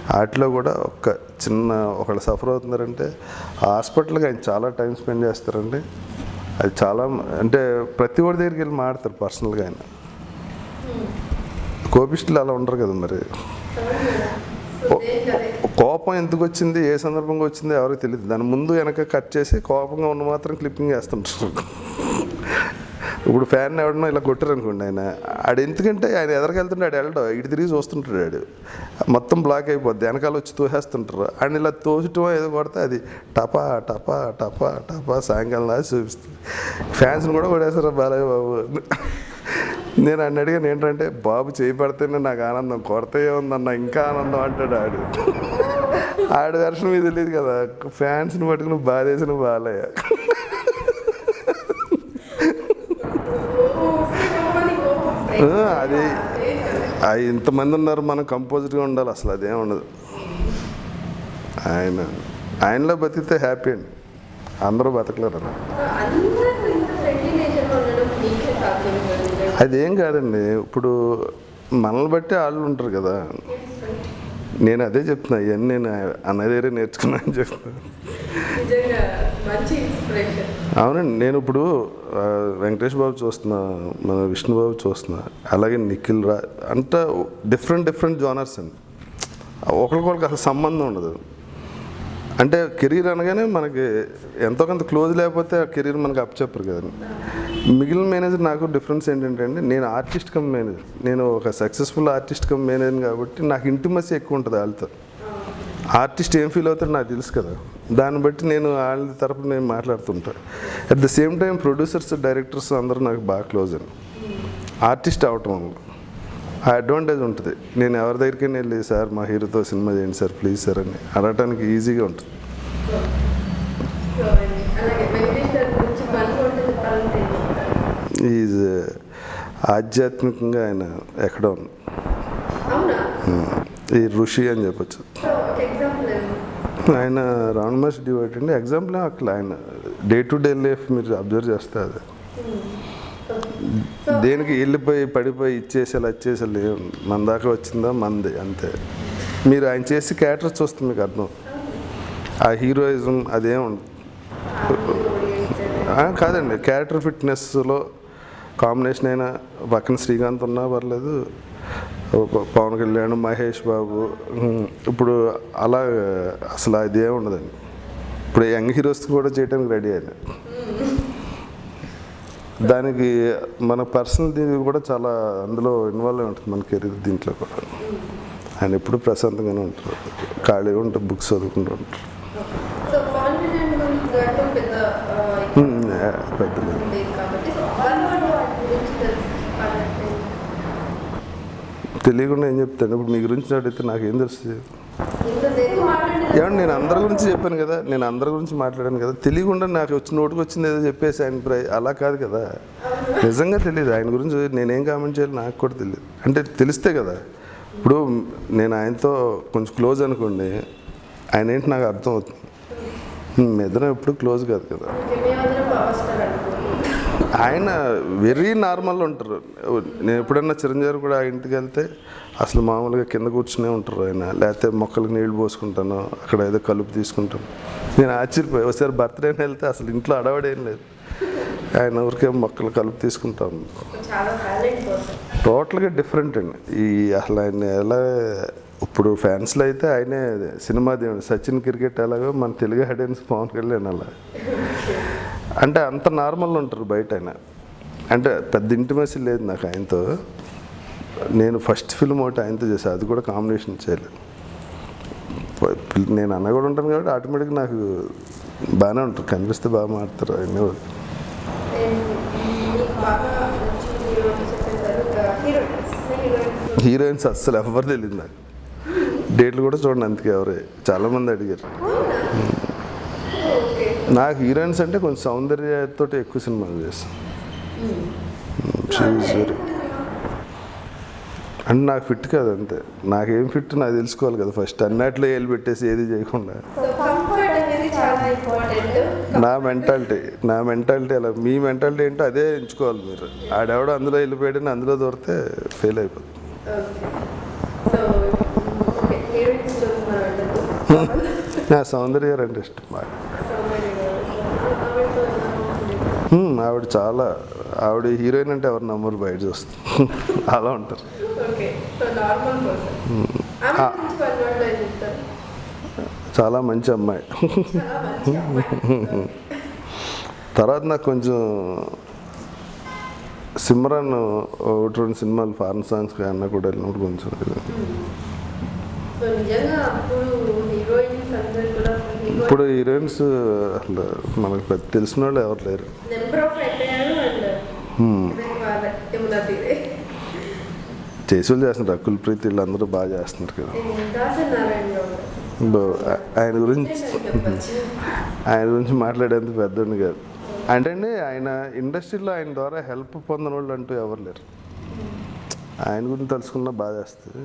వాటిలో కూడా ఒక్క చిన్న ఒకళ్ళు సఫర్ అవుతున్నారంటే ఆ హాస్పిటల్కి ఆయన చాలా టైం స్పెండ్ చేస్తారండి. అది చాలా, అంటే ప్రతి ఒడి దగ్గరికి వెళ్ళి మాడతారు పర్సనల్గా. ఆయన కోపిస్టులు అలా ఉండరు కదా. మరి కోపం ఎందుకు వచ్చింది, ఏ సందర్భంగా వచ్చింది ఎవరికి తెలియదు. దాని ముందు వెనక కట్ చేసి కోపంగా ఉన్న మాత్రం క్లిప్పింగ్ వేస్తుంటారు. ఇప్పుడు ఫ్యాన్ ఎవడన్నా ఇలా కొట్టారు అనుకోండి, ఆడు ఎందుకంటే ఆయన ఎదరికెళ్తుంటే ఆడు వెళ్ళడం, ఇటు తిరిగి చూస్తుంటాడు, ఆడు మొత్తం బ్లాక్ అయిపోద్ది, వెనకాల వచ్చి తోసేస్తుంటారు. ఆయన ఇలా తోచటం ఏదో కొడితే అది టపా టపా టపా టపా సాయంకాలం దాకా చూపిస్తుంది. ఫ్యాన్స్ని కూడా కొడేస్తారు బాలయ్య బాబు. నేను ఆయన అడిగాను, ఏంటంటే బాబు చేయి పడితేనే నాకు ఆనందం, కొడితే ఉందన్న ఇంకా ఆనందం అంటాడు. ఆడు వెర్షన్ మీద తెలియదు కదా, ఫ్యాన్స్ని పట్టుకుని బాధేసిన బాలయ్య. అది ఇంతమంది ఉన్నారు, మనం కంపోజ్డ్గా ఉండాలి, అసలు అదేం ఉండదు. ఆయనలో బతికితే హ్యాపీ అండి, అందరూ బతకలేరు. అదేం కాదండి, ఇప్పుడు మనల్ని బట్టి వాళ్ళు ఉంటారు కదా. నేను అదే చెప్తున్నా, ఇవన్నీ నేను అన్న దగ్గరే నేర్చుకున్నా అని చెప్తున్నాను. అవునండి, నేను ఇప్పుడు వెంకటేష్ బాబు చూస్తున్నా, మన విష్ణుబాబు చూస్తున్నా, అలాగే నిఖిల్ అంతా డిఫరెంట్ జోనర్స్ అండి. ఒకరికొకరికి అసలు సంబంధం ఉండదు. అంటే కెరీర్ అనగానే మనకి ఎంతో కొంత క్లోజ్ లేకపోతే ఆ కెరీర్ మనకు అప్పచెప్పరు కదండి. మిగిలిన మేనేజర్ నాకు డిఫరెన్స్ ఏంటంటే అండి, నేను ఆర్టిస్ట్ కమ్ మేనేజర్, నేను ఒక సక్సెస్ఫుల్ ఆర్టిస్ట్ కమ్ మేనేజర్ కాబట్టి నాకు ఇంటిమసీ ఎక్కువ ఉంటుంది వాళ్ళతో. ఆర్టిస్ట్ ఏం ఫీల్ అవుతాడో నాకు తెలుసు కదా, దాన్ని బట్టి నేను వాళ్ళ తరపున నేను మాట్లాడుతుంటాను. At the same time producers, directors అందరూ నాకు బాగా క్లోజ్ అండి. ఆర్టిస్ట్ అవటం వల్ల ఆ అడ్వాంటేజ్ ఉంటుంది. నేను ఎవరి దగ్గరికి వెళ్ళి సార్ మా హీరోతో సినిమా చేయండి సార్ ప్లీజ్ సార్ అని అడగటానికి ఈజీగా ఉంటుంది. ఈజ్ ఆధ్యాత్మికంగా ఆయన ఎక్కడో ఉంది, ఈ ఋషి అని చెప్పచ్చు. ఆయన రమణ మహర్షి డివైట్ అండి. ఎగ్జాంపుల్ అక్కడ ఆయన డే టు డే లైఫ్ మీరు అబ్జర్వ్ చేస్తే అది దేనికి వెళ్ళిపోయి పడిపోయి ఇచ్చేసేలా వచ్చేసేలా మన దాకా వచ్చిందా మంది అంతే. మీరు ఆయన చేసి క్యారెక్టర్ చూస్తే మీకు అర్థం, ఆ హీరోయిజం అదేం ఉండదు కాదండి. క్యారెక్టర్ ఫిట్నెస్లో కాంబినేషన్ అయినా పక్కన శ్రీకాంత్ ఉన్నా పర్లేదు, పవన్ కళ్యాణ్, మహేష్ బాబు, ఇప్పుడు అలా అసలు అది ఏమి ఉండదండి. ఇప్పుడు యంగ్ హీరోస్ కూడా చేయడానికి రెడీ అయినా, దానికి మన పర్సనల్ దీనికి కూడా చాలా అందులో ఇన్వాల్వ్ ఉంటుంది, మన కెరీర్ దీంట్లో కూడా. ఆయన ఎప్పుడు ప్రశాంతంగానే ఉంటారు, ఖాళీగా ఉంటారు, బుక్స్ చదువుకుంటూ ఉంటారు. పెద్ద తెలియకుండా ఏం చెప్తాను. ఇప్పుడు మీ గురించి అడిగితే నాకేం తెలుస్తుంది? ఏమంటే నేను అందరి గురించి చెప్పాను కదా, నేను అందరి గురించి మాట్లాడాను కదా, తెలియకుండా నాకు వచ్చి నోటికి వచ్చింది ఏదో చెప్పేసి ఆయన అలా కాదు కదా, నిజంగా తెలియదు ఆయన గురించి నేనేం కామెంట్ చేయాలి నాకు కూడా తెలియదు. అంటే తెలిస్తే కదా, ఇప్పుడు నేను ఆయనతో కొంచెం క్లోజ్ అనుకోండి, ఆయన ఏంటి నాకు అర్థం అవుతుంది. మీ ఇద్దరం ఎప్పుడు క్లోజ్ కాదు కదా. ఆయన వెరీ నార్మల్ ఉంటారు. నేను ఎప్పుడన్నా చిరంజీవి కూడా ఆ ఇంటికి వెళ్తే అసలు మామూలుగా కింద కూర్చునే ఉంటారు ఆయన, లేకపోతే మొక్కలకు నీళ్లు పోసుకుంటాను, అక్కడ ఏదో కలుపు తీసుకుంటాను. నేను ఆశ్చర్యపోయి ఒకసారి బర్త్డేని వెళ్తే అసలు ఇంట్లో అడవడేం లేదు, ఆయన ఊరికే మొక్కలు కలుపు తీసుకుంటాను. టోటల్గా డిఫరెంట్ అండి. ఈ అసలు ఆయన ఎలా ఇప్పుడు ఫ్యాన్స్లో అయితే ఆయనే సినిమా దేవుడు, సచిన్ క్రికెట్ ఎలాగో మన తెలుగు హెడెన్స్ పవన్ కళ్యాణ్ అలా. అంటే అంత నార్మల్ ఉంటారు బయట ఆయన. అంటే పెద్ద ఇంటిమసీ లేదు నాకు ఆయనతో. నేను ఫస్ట్ ఫిల్మ్ ఒకటి ఆయనతో చేశాను, అది కూడా కాంబినేషన్ చేయలేదు. నేను అన్న కూడా ఉంటాను కాబట్టి ఆటోమేటిక్గా నాకు బాగానే ఉంటారు, కనిపిస్తే బాగా మాడతారు ఆయన. హీరోయిన్స్ అస్సలు ఎవరు తెలియదు నాకు, డేట్లు కూడా చూడండి అందుకే ఎవరే చాలామంది అడిగారు. నాకు హీరోయిన్స్ అంటే కొంచెం సౌందర్యతో ఎక్కువ సినిమాలు చేస్తాను. వెరీ అంటే నాకు ఫిట్ కాదు అంతే, నాకేం ఫిట్ నాకు తెలుసుకోవాలి కదా ఫస్ట్, అన్నట్లో ఏళ్ళు పెట్టేసి ఏది చేయకుండా. నా మెంటాలిటీ అలా, మీ మెంటాలిటీ ఏంటో అదే ఎంచుకోవాలి మీరు. ఆడెవడో అందులో వెళ్ళిపోయాడని అందులో దొరికితే ఫెయిల్ అయిపోతుంది. నా సౌందర్య గారు అంటే ఇష్టం బాగా. ఆవిడ చాలా, ఆవిడ హీరోయిన్ అంటే ఎవరు నమ్మరు, బయట చూస్తుంది అలా ఉంటారు. చాలా మంచి అమ్మాయి. తర్వాత నాకు కొంచెం సిమ్రాన్ ఒకటి రెండు సినిమాలు ఫారెన్ సాంగ్స్ అన్న కూడా వెళ్ళినప్పుడు కొంచెం ఇప్పుడు హీరోయిన్స్ అసలు మనకు పెద్ద తెలిసిన వాళ్ళు ఎవరు లేరు. చేసేవాళ్ళు చేస్తున్నారు, రకుల్ ప్రీతి వీళ్ళందరూ బాగా చేస్తున్నారు కదా. ఆయన గురించి మాట్లాడేంత పెద్దోడిని కాదు. అంటే ఆయన ఇండస్ట్రీలో ఆయన ద్వారా హెల్ప్ పొందిన వాళ్ళు అంటూ ఎవరు లేరు. ఆయన గురించి తెలుసుకున్నా బాగా చేస్తుంది.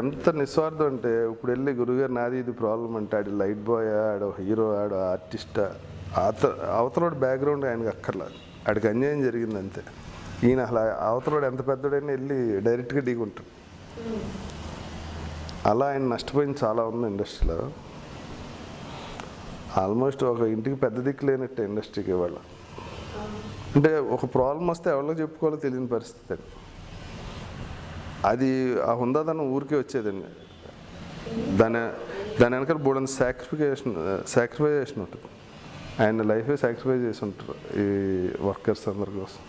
ఎంత నిస్వార్థం అంటే ఇప్పుడు వెళ్ళి గురుగారు నాది ఇది ప్రాబ్లం అంటే ఆడు లైట్ బాయ్, ఆడు హీరో, ఆడు ఆర్టిస్టా, అవతలోడు బ్యాక్గ్రౌండ్ ఆయనకు అక్కర్లేదు, ఆడికి అన్యాయం జరిగింది అంతే. ఈయన అసలు అవతలోడు ఎంత పెద్దోడైనా వెళ్ళి డైరెక్ట్గా ఢీకుంటాడు. అలా ఆయన నష్టపోయింది చాలా ఉంది ఇండస్ట్రీలో. ఆల్మోస్ట్ ఒక ఇంటికి పెద్ద దిక్కు లేనట్టే ఇండస్ట్రీకి ఇవాళ. అంటే ఒక ప్రాబ్లం వస్తే ఎవరిలో చెప్పుకోవాలో తెలియని పరిస్థితి అండి. అది ఆ హుందాదనం ఊరికే వచ్చేదండి. దాని వెనకాల బోడని సాక్రిఫైజేషన్ ఉంటుంది. ఆయన లైఫే సాక్రిఫైస్ చేసి ఉంటారు ఈ వర్కర్స్ అందరి కోసం.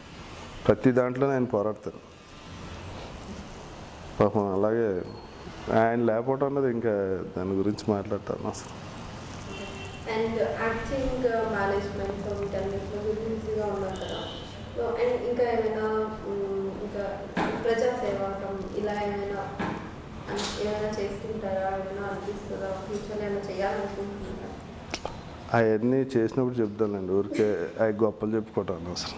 ప్రతి దాంట్లోనే ఆయన పోరాడతారు పాపం. అలాగే ఆయన లేకపోవడం అన్నది ఇంకా దాని గురించి మాట్లాడతాను అసలు. అండ్ యాక్టింగ్ మేనేజ్మెంట్ వీటన్నిటిలో బిజీగా ఉన్నారు కదా. సో అండ్ ఇంకా ఏమైనా ఇంకా ప్రజాసేవకం ఇలా ఏమైనా చేస్తుంటారా, ఏమైనా అనిపిస్తుందా, ఫ్యూచర్లో ఏమైనా చేయాలనుకుంటున్నారా? అవన్నీ చేసినప్పుడు చెప్తానండి, ఊరికే అవి గొప్పలు చెప్పుకోవటాను అసలు.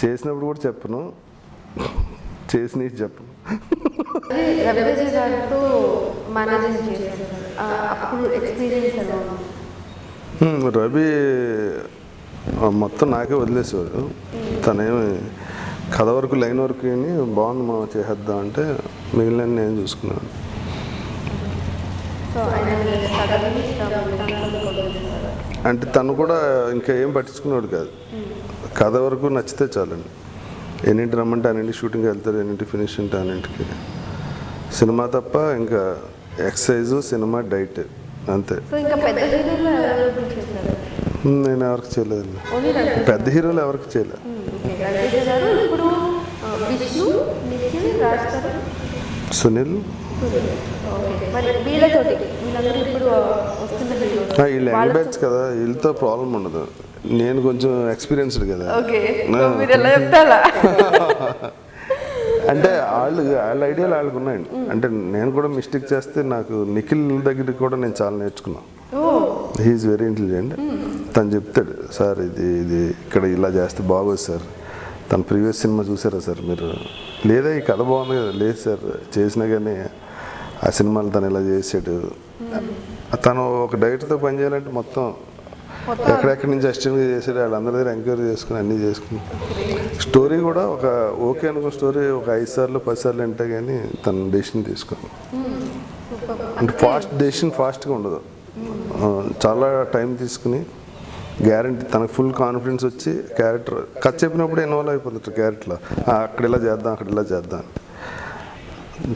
చేసినప్పుడు కూడా చెప్పను, చేసినవి చెప్పను. రవి మొత్తం నాకే వదిలేసేవాడు. తనేమి కథ వరకు లైన్ వరకు అని బాగుంది మా చేసేద్దాం అంటే మిగిలిన నేను చూసుకున్నాను. అంటే తను కూడా ఇంకా ఏం పట్టించుకున్నాడు కాదు, కథ వరకు నచ్చితే చాలండి. ఎన్నింటి రమ్మంటే అన్నింటికి షూటింగ్కి వెళ్తారు, ఎన్నింటి ఫినిష్ ఉంటే అన్నింటికి. సినిమా తప్ప ఇంకా ఎక్సర్సైజు, సినిమా, డైట్ అంతే. నేను ఎవరికి చేయలేదండి, పెద్ద హీరోలు ఎవరికి చేయలేదు. సునీల్ వీళ్ళు యంగ్ బ్యాచ్ కదా, వీళ్ళతో ప్రాబ్లం ఉండదు. నేను కొంచెం ఎక్స్పీరియన్స్డ్ కదా. అంటే వాళ్ళు వాళ్ళ ఐడియాలు వాళ్ళకు ఉన్నాయండి. అంటే నేను కూడా మిస్టేక్ చేస్తే నాకు నిఖిల్ దగ్గర కూడా నేను చాలా నేర్చుకున్నాను. He is very intelligent. తను చెప్తాడు, సార్ ఇది ఇక్కడ ఇలా చేస్తే బాగోదు సార్, తన ప్రీవియస్ సినిమా చూసారా సార్ మీరు, లేదా ఈ కథ బాగుంది కదా, లేదు సార్ చేసినా కానీ ఆ సినిమాలు తను ఇలా చేసాడు. తను ఒక డైరెక్టర్తో పనిచేయాలంటే మొత్తం ఎక్కడెక్కడి నుంచి అసిస్టెంట్గా చేసాడు వాళ్ళందరి దగ్గర ఎంక్వైరీ చేసుకుని అన్నీ చేసుకుని, స్టోరీ కూడా ఒక ఓకే అనుకున్న స్టోరీ ఒక 5 సార్లు 10 సార్లు అంటే కానీ తన డెసిషన్ తీసుకుని, అంటే డెసిషన్ ఫాస్ట్గా ఉండదు, చాలా టైం తీసుకుని గ్యారంటీ తనకు ఫుల్ కాన్ఫిడెన్స్ వచ్చి క్యారెక్టర్ కథ చెప్పినప్పుడు ఇన్వాల్వ్ అయిపోతుంది క్యారెక్టర్లో, అక్కడ ఇలా చేద్దాం అక్కడ ఇలా చేద్దాం.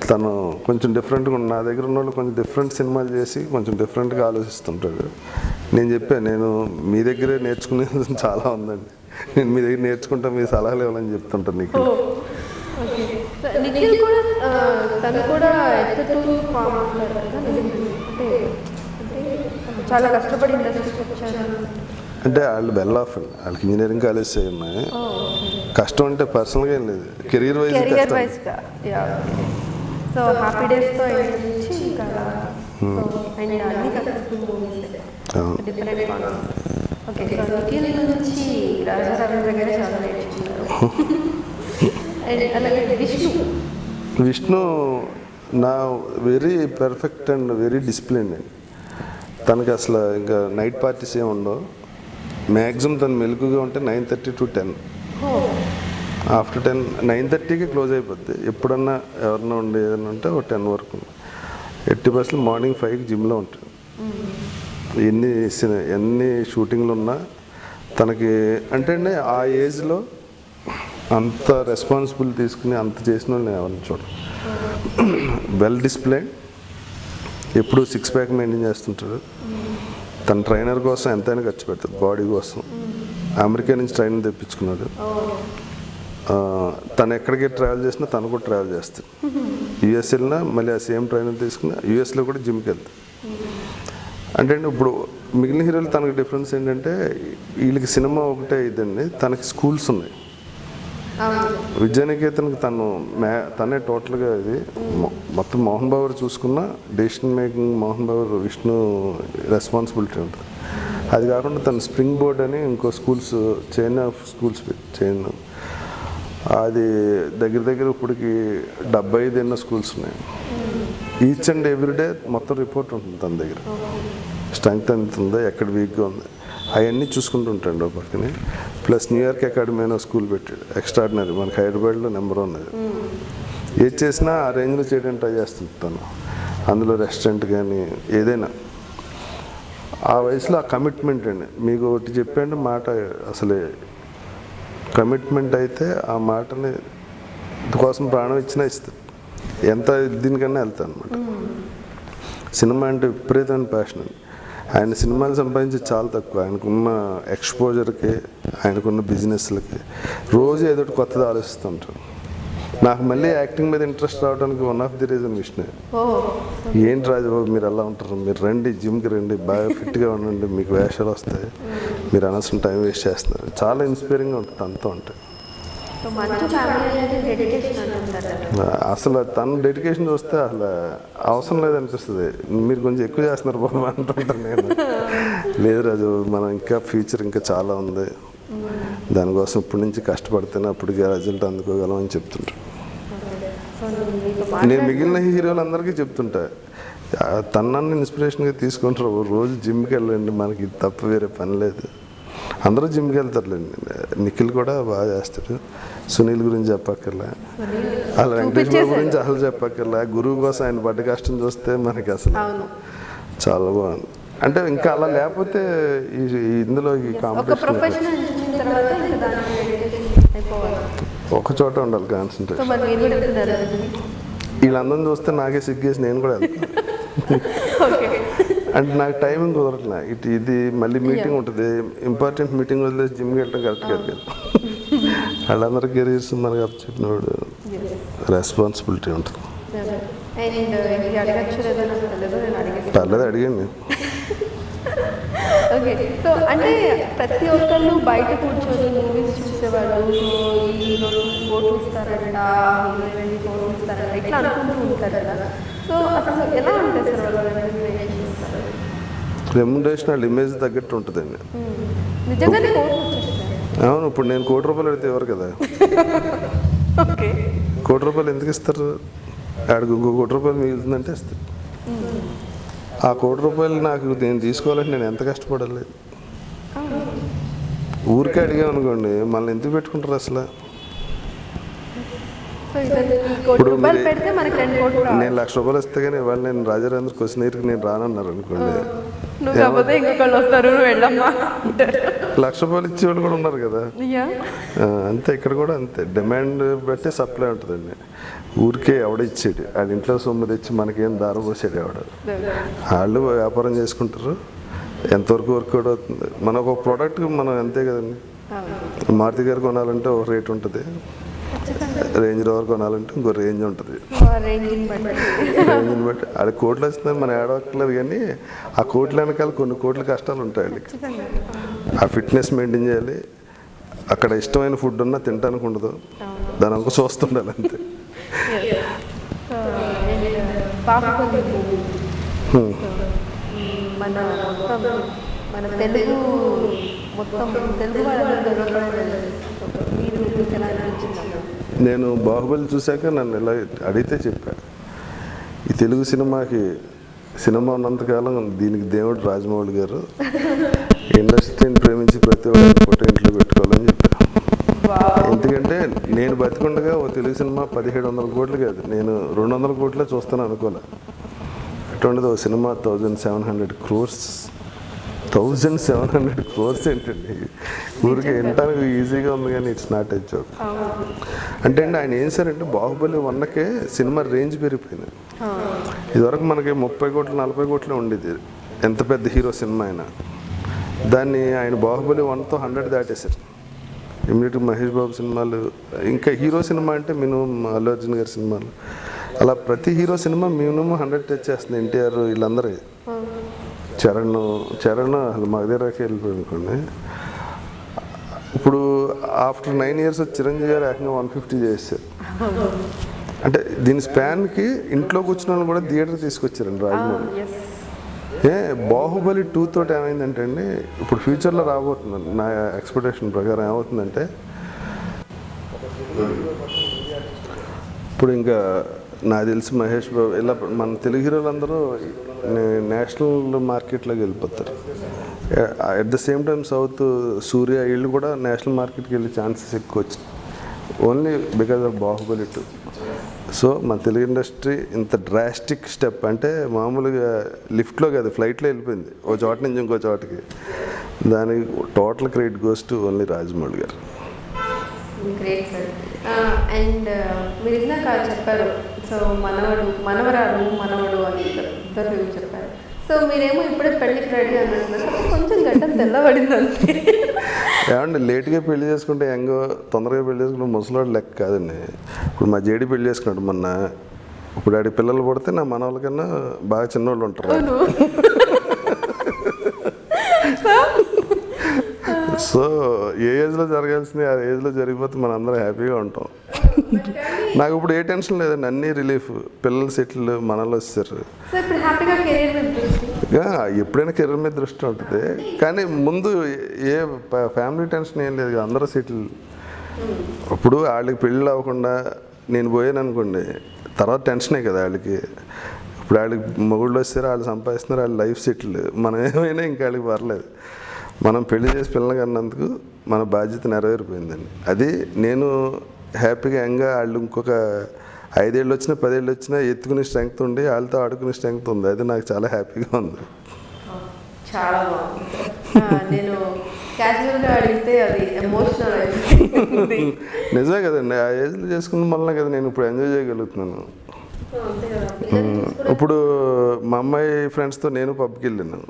తను కొంచెం డిఫరెంట్గా నా దగ్గర ఉన్న వాళ్ళు కొంచెం డిఫరెంట్ సినిమాలు చేసి కొంచెం డిఫరెంట్గా ఆలోచిస్తుంటాడు. నేను చెప్పాను, నేను మీ దగ్గరే నేర్చుకునేది చాలా ఉందండి, నేను మీ దగ్గర నేర్చుకుంటా, మీ సలహాలు ఇవ్వాలని చెప్తుంటాను నీకు. నిఖిల్ కూడా తను కూడా చాలా కష్టపడి ఇండస్ట్రీకి వచ్చారు. అంటే వాళ్ళు వెల్ ఆఫ్ అండి, వాళ్ళకి ఇంజనీరింగ్ కాలేజ్ ఉన్నాయి. కష్టం అంటే పర్సనల్గా ఏం లేదు, కెరీర్ వైజ్గా. సో హ్యాపీ డేస్తో నుంచి ఇంకా అండ్ అన్ని successful movies different concept. Okay, so Nikhil నుంచి రాజా రవీంద్ర గారు చాలా నేర్చుకున్నారు. అండ్ అలాగే విష్ణు నా very perfect and very discipline అండి. తనకి అసలు ఇంకా నైట్ పార్టీస్ ఏమి ఉండవు. మ్యాక్సిమం తను మెలుగుగా ఉంటే 9:30 to 10. ఆఫ్టర్ 10 9:30కి క్లోజ్ అయిపోద్ది. ఎప్పుడన్నా ఎవరన్నా ఉండి ఏదైనా ఉంటే ఒక 10 వరకు. 80% మార్నింగ్ 5కి జిమ్లో ఉంటుంది. ఎన్ని షూటింగ్లు ఉన్నా తనకి అంటే ఆ ఏజ్లో అంత రెస్పాన్సిబిలిటీ తీసుకుని అంత చేసిన వాళ్ళు నేను ఎవరిని చూడండి. వెల్ డిసిప్లైన్, ఎప్పుడు 6 ప్యాక్ మెయింటైన్ చేస్తుంటాడు. తన ట్రైనర్ కోసం ఎంతైనా ఖర్చు పెడతాడు, బాడీ కోసం. అమెరికా నుంచి ట్రైనర్ తెప్పించుకున్నాడు. తను ఎక్కడికి ట్రావెల్ చేసినా తను కూడా ట్రావెల్ చేస్తాడు. యూఎస్ వెళ్ళినా మళ్ళీ ఆ సేమ్ ట్రైనర్ తీసుకుని యూఎస్లో కూడా జిమ్కి వెళ్తాడు. అంటే ఇప్పుడు మిగిలిన హీరోలు తనకి డిఫరెన్స్ ఏంటంటే వీళ్ళకి సినిమా ఒకటే ఇదండి, తనకి స్కూల్స్ ఉన్నాయి. విద్యానికేతన్కి తనే టోటల్గా ఇది మొత్తం మోహన్ బాబు చూసుకున్న decision making Mohan Babu Vishnu responsibility ఉంటుంది. అది కాకుండా తను స్ప్రింగ్ బోర్డ్ అని ఇంకో schools chain of schools chain, అది దగ్గర ఇప్పటికి 75 ఎన్నో స్కూల్స్ ఉన్నాయి. ఈచ్ అండ్ ఎవ్రీడే మొత్తం రిపోర్ట్ ఉంటుంది తన దగ్గర, స్ట్రెంగ్త్ ఎంత ఉందో ఎక్కడ వీక్గా ఉంది అవన్నీ చూసుకుంటూ ఉంటాడు ఒక పక్కనే. ప్లస్ న్యూయార్క్ అకాడమీ అయినా స్కూల్ పెట్టాడు, ఎక్స్ట్రాడినరీ, మనకి హైదరాబాద్లో నెంబర్ 1 అది. ఏది చేసినా ఆ రేంజ్లో చేయడానికి ట్రై చేస్తుంటాను. అందులో రెస్టారెంట్ కానీ ఏదైనా ఆ వయసులో ఆ కమిట్మెంట్ అండి. మీకు ఒకటి చెప్పండి మాట, అసలే కమిట్మెంట్ అయితే ఆ మాటని కోసం ప్రాణం ఇచ్చినా ఇస్తాను, ఎంత దీనికన్నా వెళ్తాను అనమాట. సినిమా అంటే విపరీతమైన ప్యాషన్ అండి. ఆయన సినిమాలు సంపాదించి చాలా తక్కువ, ఆయనకున్న ఎక్స్పోజర్కి ఆయనకున్న బిజినెస్లకి రోజు ఏదో ఒకటి కొత్తది ఆలోచిస్తూ ఉంటాను. నాకు మళ్ళీ యాక్టింగ్ మీద ఇంట్రెస్ట్ రావడానికి one of the reason Vishnu. ఏంటి రాజబాబు మీరు ఎలా ఉంటారు, మీరు రండి జిమ్కి రండి, బాగా ఫిట్గా ఉండండి, మీకు వేషాలు వస్తాయి, మీరు అనవసరం టైం వేస్ట్ చేస్తున్నారు, చాలా ఇన్స్పైరింగ్గా ఉంటుంది అంతా ఉంటాయి. అసలు తన డెడికేషన్ చూస్తే అసలు అవసరం లేదనిపిస్తుంది. మీరు కొంచెం ఎక్కువ చేస్తున్నారు బాబు అంటుంటాను నేను. లేదు రాజు, మనం ఇంకా ఫ్యూచర్ ఇంకా చాలా ఉంది, దానికోసం ఇప్పటి నుంచి కష్టపడితేనే అప్పటికి రిజల్ట్ అందుకోగలం అని చెప్తుంటాను. నేను మిగిలిన హీరోలందరికీ చెప్తుంటా, తనని ఇన్స్పిరేషన్గా తీసుకుంటారు, రోజు జిమ్కి వెళ్ళండి, మనకి తప్ప వేరే పని లేదు. అందరూ జిమ్కి వెళ్తారులేండి. నిఖిల్ కూడా బాగా చేస్తాడు, సునీల్ గురించి చెప్పక్కర్లే, అలా వెంకటేష్ బాబు గురించి అసలు చెప్పక్కర్లే. గురువు కోసం ఆయన పడ్డ కష్టం చూస్తే మనకి అసలు చాలా బాగుంది. అంటే ఇంకా అలా లేకపోతే ఇందులో ఈ కాంపిటీషన్ ఒక చోట ఉండాలి కాన్సన్ట్రేషన్. వీళ్ళందరం చూస్తే నాకే సిగ్గేసి నేను కూడా వెళ్తాను. అంటే నాకు టైమింగ్ కుదరట్లే, ఇది మళ్ళీ మీటింగ్ ఉంటుంది, ఇంపార్టెంట్ మీటింగ్ వదిలేసి జిమ్కి వెళ్ళడం కరెక్ట్ కాదు. వాళ్ళందరూ కెరీర్స్ మనకి అప్ చెప్పినప్పుడు రెస్పాన్సిబిలిటీ ఉంటుంది. అండ్ ఇది అడగచ్చు లేదో నాకు తెలియదు, నేను అడిగేసి పర్లేదు అడిగండి. ఓకే, సో అంటే ప్రతి ఒక్కళ్ళు బయట కూర్చొని మూవీస్ చూసేవాళ్ళు, సో ఈ హీరోలు కోట్లు ఇస్తారంట, హీరోయిన్ కోట్లు ఇస్తారంట, ఇట్లా అనుకుంటూ ఉంటారు కదా. సో అసలు ఎలా ఉంటుంది సార్ వాళ్ళ రెమ్యునరేషన్ ఇస్తారు? రెమ్యునరేషన్ వాళ్ళ ఇమేజ్ తగ్గట్టు ఉంటుందండి. నిజంగానే కోట్లు వచ్చేస్తాయి? అవును, ఇప్పుడు నేను ₹1,00,00,000 అడిగితే ఎవరు కదా. ఓకే, ₹1,00,00,000 ఎందుకు ఇస్తారు? ఆడికి ఇంకో ₹1,00,00,000 మిగులుతుందంటే ఇస్తారు. ఆ ₹1,00,00,000 నాకు నేను తీసుకోవాలంటే నేను ఎంత కష్టపడాలి? ఊరికే అడిగామనుకోండి, మళ్ళీ ఎందుకు పెట్టుకుంటారు అసలు? ఇప్పుడు నేను ₹1,00,000 ఇస్తే కానీ ఇవాళ నేను రాజారాంధ్ర క్వశ్చనీర్కి నేను రానన్నారు అనుకోండి, ₹1,00,000 ఇచ్చేవాళ్ళు కూడా ఉన్నారు కదా. అంతే, ఇక్కడ కూడా అంతే, డిమాండ్ బట్టే సప్లై ఉంటుందండి. ఊరికే ఎవడ ఇచ్చాడు, ఆడ ఇంట్లో సొమ్ము తెచ్చి మనకేం దారం పోసాడు ఎవడ. వాళ్ళు వ్యాపారం చేసుకుంటారు, ఎంతవరకు వర్కౌట్ అవుతుంది. మనకు ఒక ప్రోడక్ట్ మనం అంతే కదండి. మారుతి గారు కొనాలంటే ఒక రేట్ ఉంటుంది, రేంజ్ రోవర్ కొనాలంటే ఇంకో రేంజ్ ఉంటుంది. రేంజ్ని బట్టి అది కోట్లు వస్తుందని మనం ఏడవక్కర్లేదు, కానీ ఆ కోట్ల వెనకాల కొన్ని కోట్ల కష్టాలు ఉంటాయి వాళ్ళకి. ఆ ఫిట్నెస్ మెయింటైన్ చేయాలి, అక్కడ ఇష్టమైన ఫుడ్ ఉన్నా తినడానికి ఉండదు, దాని అంక చూస్తుండాలి అంతే. మన తెలుగు మొత్తం తెలుగు నేను బాహుబలి చూశాక నన్ను ఇలా అడిగితే చెప్పా, ఈ తెలుగు సినిమా ఉన్నంతకాలం దీనికి దేవుడు రాజమౌళి గారు, ఇండస్ట్రీని ప్రేమించి ప్రతి ఒక్కరిని ఫోటో ఇంట్లో పెట్టుకోవాలని చెప్పారు. ఎందుకంటే నేను బతికుండగా ఓ తెలుగు సినిమా 1,700 కోట్లు కాదు, నేను 200 కోట్లే చూస్తాను అనుకోలే. అటువంటిది ఓ సినిమా 1,700 crores. 1,700 crores ఏంటండి, ఊరికి వినటానికి ఈజీగా ఉంది కానీ ఇట్స్ నాట్ ఎ జోక్. అంటే అండి ఆయన ఏం సార్ అంటే బాహుబలి 1కే సినిమా రేంజ్ పెరిగిపోయింది. ఇదివరకు మనకి 30 కోట్లు 40 కోట్లే ఉండేది ఎంత పెద్ద హీరో సినిమా అయినా. దాన్ని ఆయన బాహుబలి 1తో 100 దాటేశారు. ఇమ్మీడియట్గా మహేష్ బాబు సినిమాలు, ఇంకా హీరో సినిమా అంటే మినిమం అల్లు అర్జున్ గారి సినిమాలు, అలా ప్రతి హీరో సినిమా మినిమం 100 టచ్ చేస్తుంది. ఎన్టీఆర్ వీళ్ళందరూ, చరణ్ అసలు మగధీరాకి వెళ్ళిపోయి అనుకోండి. ఇప్పుడు ఆఫ్టర్ 9 years చిరంజీవి గారు ఏకంగా 150 చేశారు. అంటే దీని స్పాన్కి ఇంట్లో కూర్చున్న వాళ్ళు కూడా థియేటర్ తీసుకొచ్చారండి రాజమౌళి. బాహుబలి 2 తోటి ఏమైందంటే అండి, ఇప్పుడు ఫ్యూచర్లో రాబోతుందండి నా ఎక్స్పెక్టేషన్ ప్రకారం ఏమవుతుందంటే, ఇప్పుడు ఇంకా నాకు తెలిసి మహేష్ బాబు ఇలా మన తెలుగు హీరోలందరూ నేషనల్ మార్కెట్లోకి వెళ్ళిపోతారు. అట్ ద సేమ్ టైం సౌత్ సూర్య వీళ్ళు కూడా నేషనల్ మార్కెట్కి వెళ్ళే ఛాన్సెస్ ఎక్కువ వచ్చినాయి, only because of Baahubali 2. So మన తెలుగు ఇండస్ట్రీ ఇంత డ్రాస్టిక్ స్టెప్ అంటే మామూలుగా లిఫ్ట్లో కాదు ఫ్లైట్లో వెళ్ళిపోయింది ఓ చోట నుంచి ఇంకో చోటకి. దానికి total credit goes to only Rajamouli garu. Great sir. And మీరు ఇందాక చెప్పారు, సో మనవడు అని ఇద్దరు చెప్పారు. సో మీరేమో ఇప్పుడే పెళ్ళికి రెడీ అన్నట్టున్నారు, కొంచెం గడ్డం తెల్లబడింది అంతే. ఏమండి లేట్గా పెళ్లి చేసుకుంటే ఎంగో, తొందరగా పెళ్లి చేసుకుంటే ముసలాడు లెక్క కాదండి. ఇప్పుడు మా జేడి పెళ్లి చేసుకున్నాడు మొన్న, ఇప్పుడు ఆడి పిల్లలు పుడితే నా మనవాళ్ళ కన్నా బాగా చిన్నోళ్ళు ఉంటారు. సో ఏ ఏజ్లో జరగాల్సింది ఆ ఏజ్లో జరిగిపోతే మనం అందరం హ్యాపీగా ఉంటాం. నాకు ఇప్పుడు ఏ టెన్షన్ లేదండి, అన్నీ రిలీఫ్, పిల్లలు సెటిల్, మనలో వచ్చారు. ఎప్పుడైనా కెరీర్ మీద దృష్టి ఉంటుంది, కానీ ముందు ఏ ఫ్యామిలీ టెన్షన్ ఏం లేదు, అందరూ సెటిల్. ఇప్పుడు వాళ్ళకి పెళ్ళి అవ్వకుండా నేను పోయాను అనుకోండి, తర్వాత టెన్షనే కదా వాళ్ళకి. ఇప్పుడు వాళ్ళకి మొగుళ్ళు వస్తారు, వాళ్ళు సంపాదిస్తున్నారు, వాళ్ళ లైఫ్ సెటిల్. మనం ఏమైనా ఇంకా వాళ్ళకి పర్లేదు. మనం పెళ్లి చేసి పిల్లలు కన్నందుకు మన బాధ్యత నెరవేరిపోయిందండి. అది నేను హ్యాపీగా యంగా, వాళ్ళు ఇంకొక 5 ఏళ్ళు వచ్చినా 10 ఏళ్ళు వచ్చినా ఎత్తుకునే స్ట్రెంగ్త్ ఉండి వాళ్ళతో ఆడుకునే స్ట్రెంగ్త్ ఉంది. అది నాకు చాలా హ్యాపీగా ఉంది. చాలా బాగుంది. నేను క్యాజువల్గా అడిగితే అది ఎమోషనల్ నిజమే కదండి, ఆ ఏజ్లో చేసుకున్న వల్ల కదా నేను ఇప్పుడు ఎంజాయ్ చేయగలుగుతున్నాను. ఇప్పుడు మా అమ్మాయి ఫ్రెండ్స్తో నేను పబ్కి వెళ్ళాను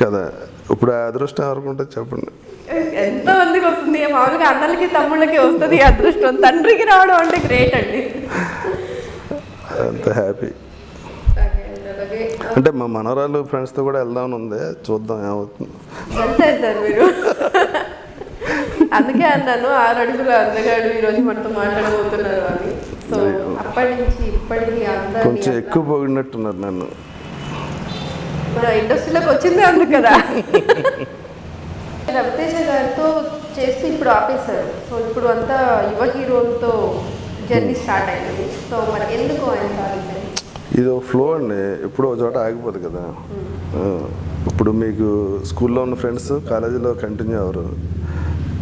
కదా, ఇప్పుడు ఆ అదృష్టం ఎవరికి ఉంటుంది చెప్పండి? ఎంతమందికి వస్తుంది? మామూలుగా అన్నలకి తమ్ముళ్ళకి వస్తుంది అదృష్టం, తండ్రికి రావడం అంటే గ్రేట్ అండి. అంత హ్యాపీ. అలాగే అంటే మా మనవరాలు ఫ్రెండ్స్తో కూడా వెళ్దామని ఉంది, చూద్దాం ఏమవుతుంది. వెళ్తారు సార్ మీరు. అందుకే అన్నాను 6 అడుగుల అందగాడు ఈరోజు మనతో మాట్లాడబోతున్నారు అని. సో అప్పటి నుంచి ఇప్పటికి అందరూ కొంచెం ఎక్కువ పోగినట్టున్నారు నన్ను. మన ఇండస్ట్రీలోకి వచ్చిందే అందు కదా. రవితేజ గారితో చేస్తే ఇప్పుడు ఆపేశారు. సో ఇప్పుడు అంతా యువ హీరోలతో జర్నీ స్టార్ట్ అయింది. సో మరి ఎందుకు ఆయన సాధించారు? ఇది ఒక ఫ్లో అండి, ఎప్పుడో ఒక చోట ఆగిపోదు కదా. ఇప్పుడు మీకు స్కూల్లో ఉన్న ఫ్రెండ్స్ కాలేజీలో కంటిన్యూ అవ్వరు,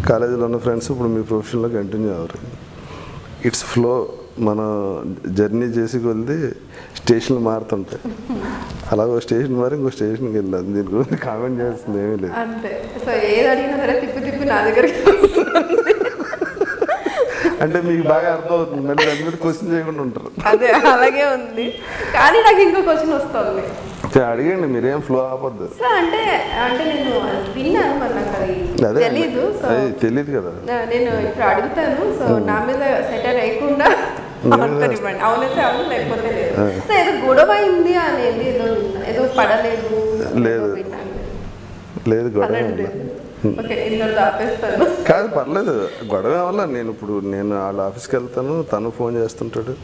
కాలేజీలో ఉన్న ఫ్రెండ్స్ ఇప్పుడు మీ ప్రొఫెషన్లో కంటిన్యూ అవ్వరు. It's flow. మనం జర్నీ చేసి కొద్ది స్టేషన్లు మారుతుంటాయి. అలాగే ఒక స్టేషన్ మారి ఇంకో స్టేషన్కి వెళ్ళాను. దీని గురించి కామెంట్ చేస్తుంది ఏమీ లేదు. అంతే. సో ఏది అడిగినా సరే తిప్పి నా దగ్గరికి అంటే మీకు బాగా అర్థమవుతుంది, మళ్ళీ దాని మీద క్వశ్చన్ చేయకుండా ఉంటారు. అదే అలాగే ఉంది. కానీ నాకు ఇంకో క్వశ్చన్ వస్తుంది. అడిగండి, మీరేం ఫ్లో ఆపద్దు. సో అంటే నేను విన్నాను, మరి నాకు అది తెలీదు. సో తెలియదు కదా, నేను ఇప్పుడు అడుగుతాను. సో నా మీద సెటర్ వేయకుండా ఇవ్వండి. అవునైతే అవును, లేకపోతే లేదు. సో ఏదో గొడవ అయింది అనేది ఏదో పడలేదు. లేదు లేదు గొడవ కాదు, పర్లేదు. గొడవ వల్ల నేను వాళ్ళ ఆఫీస్కి వెళ్తాను, తను ఫోన్ చేస్తుంటాడు.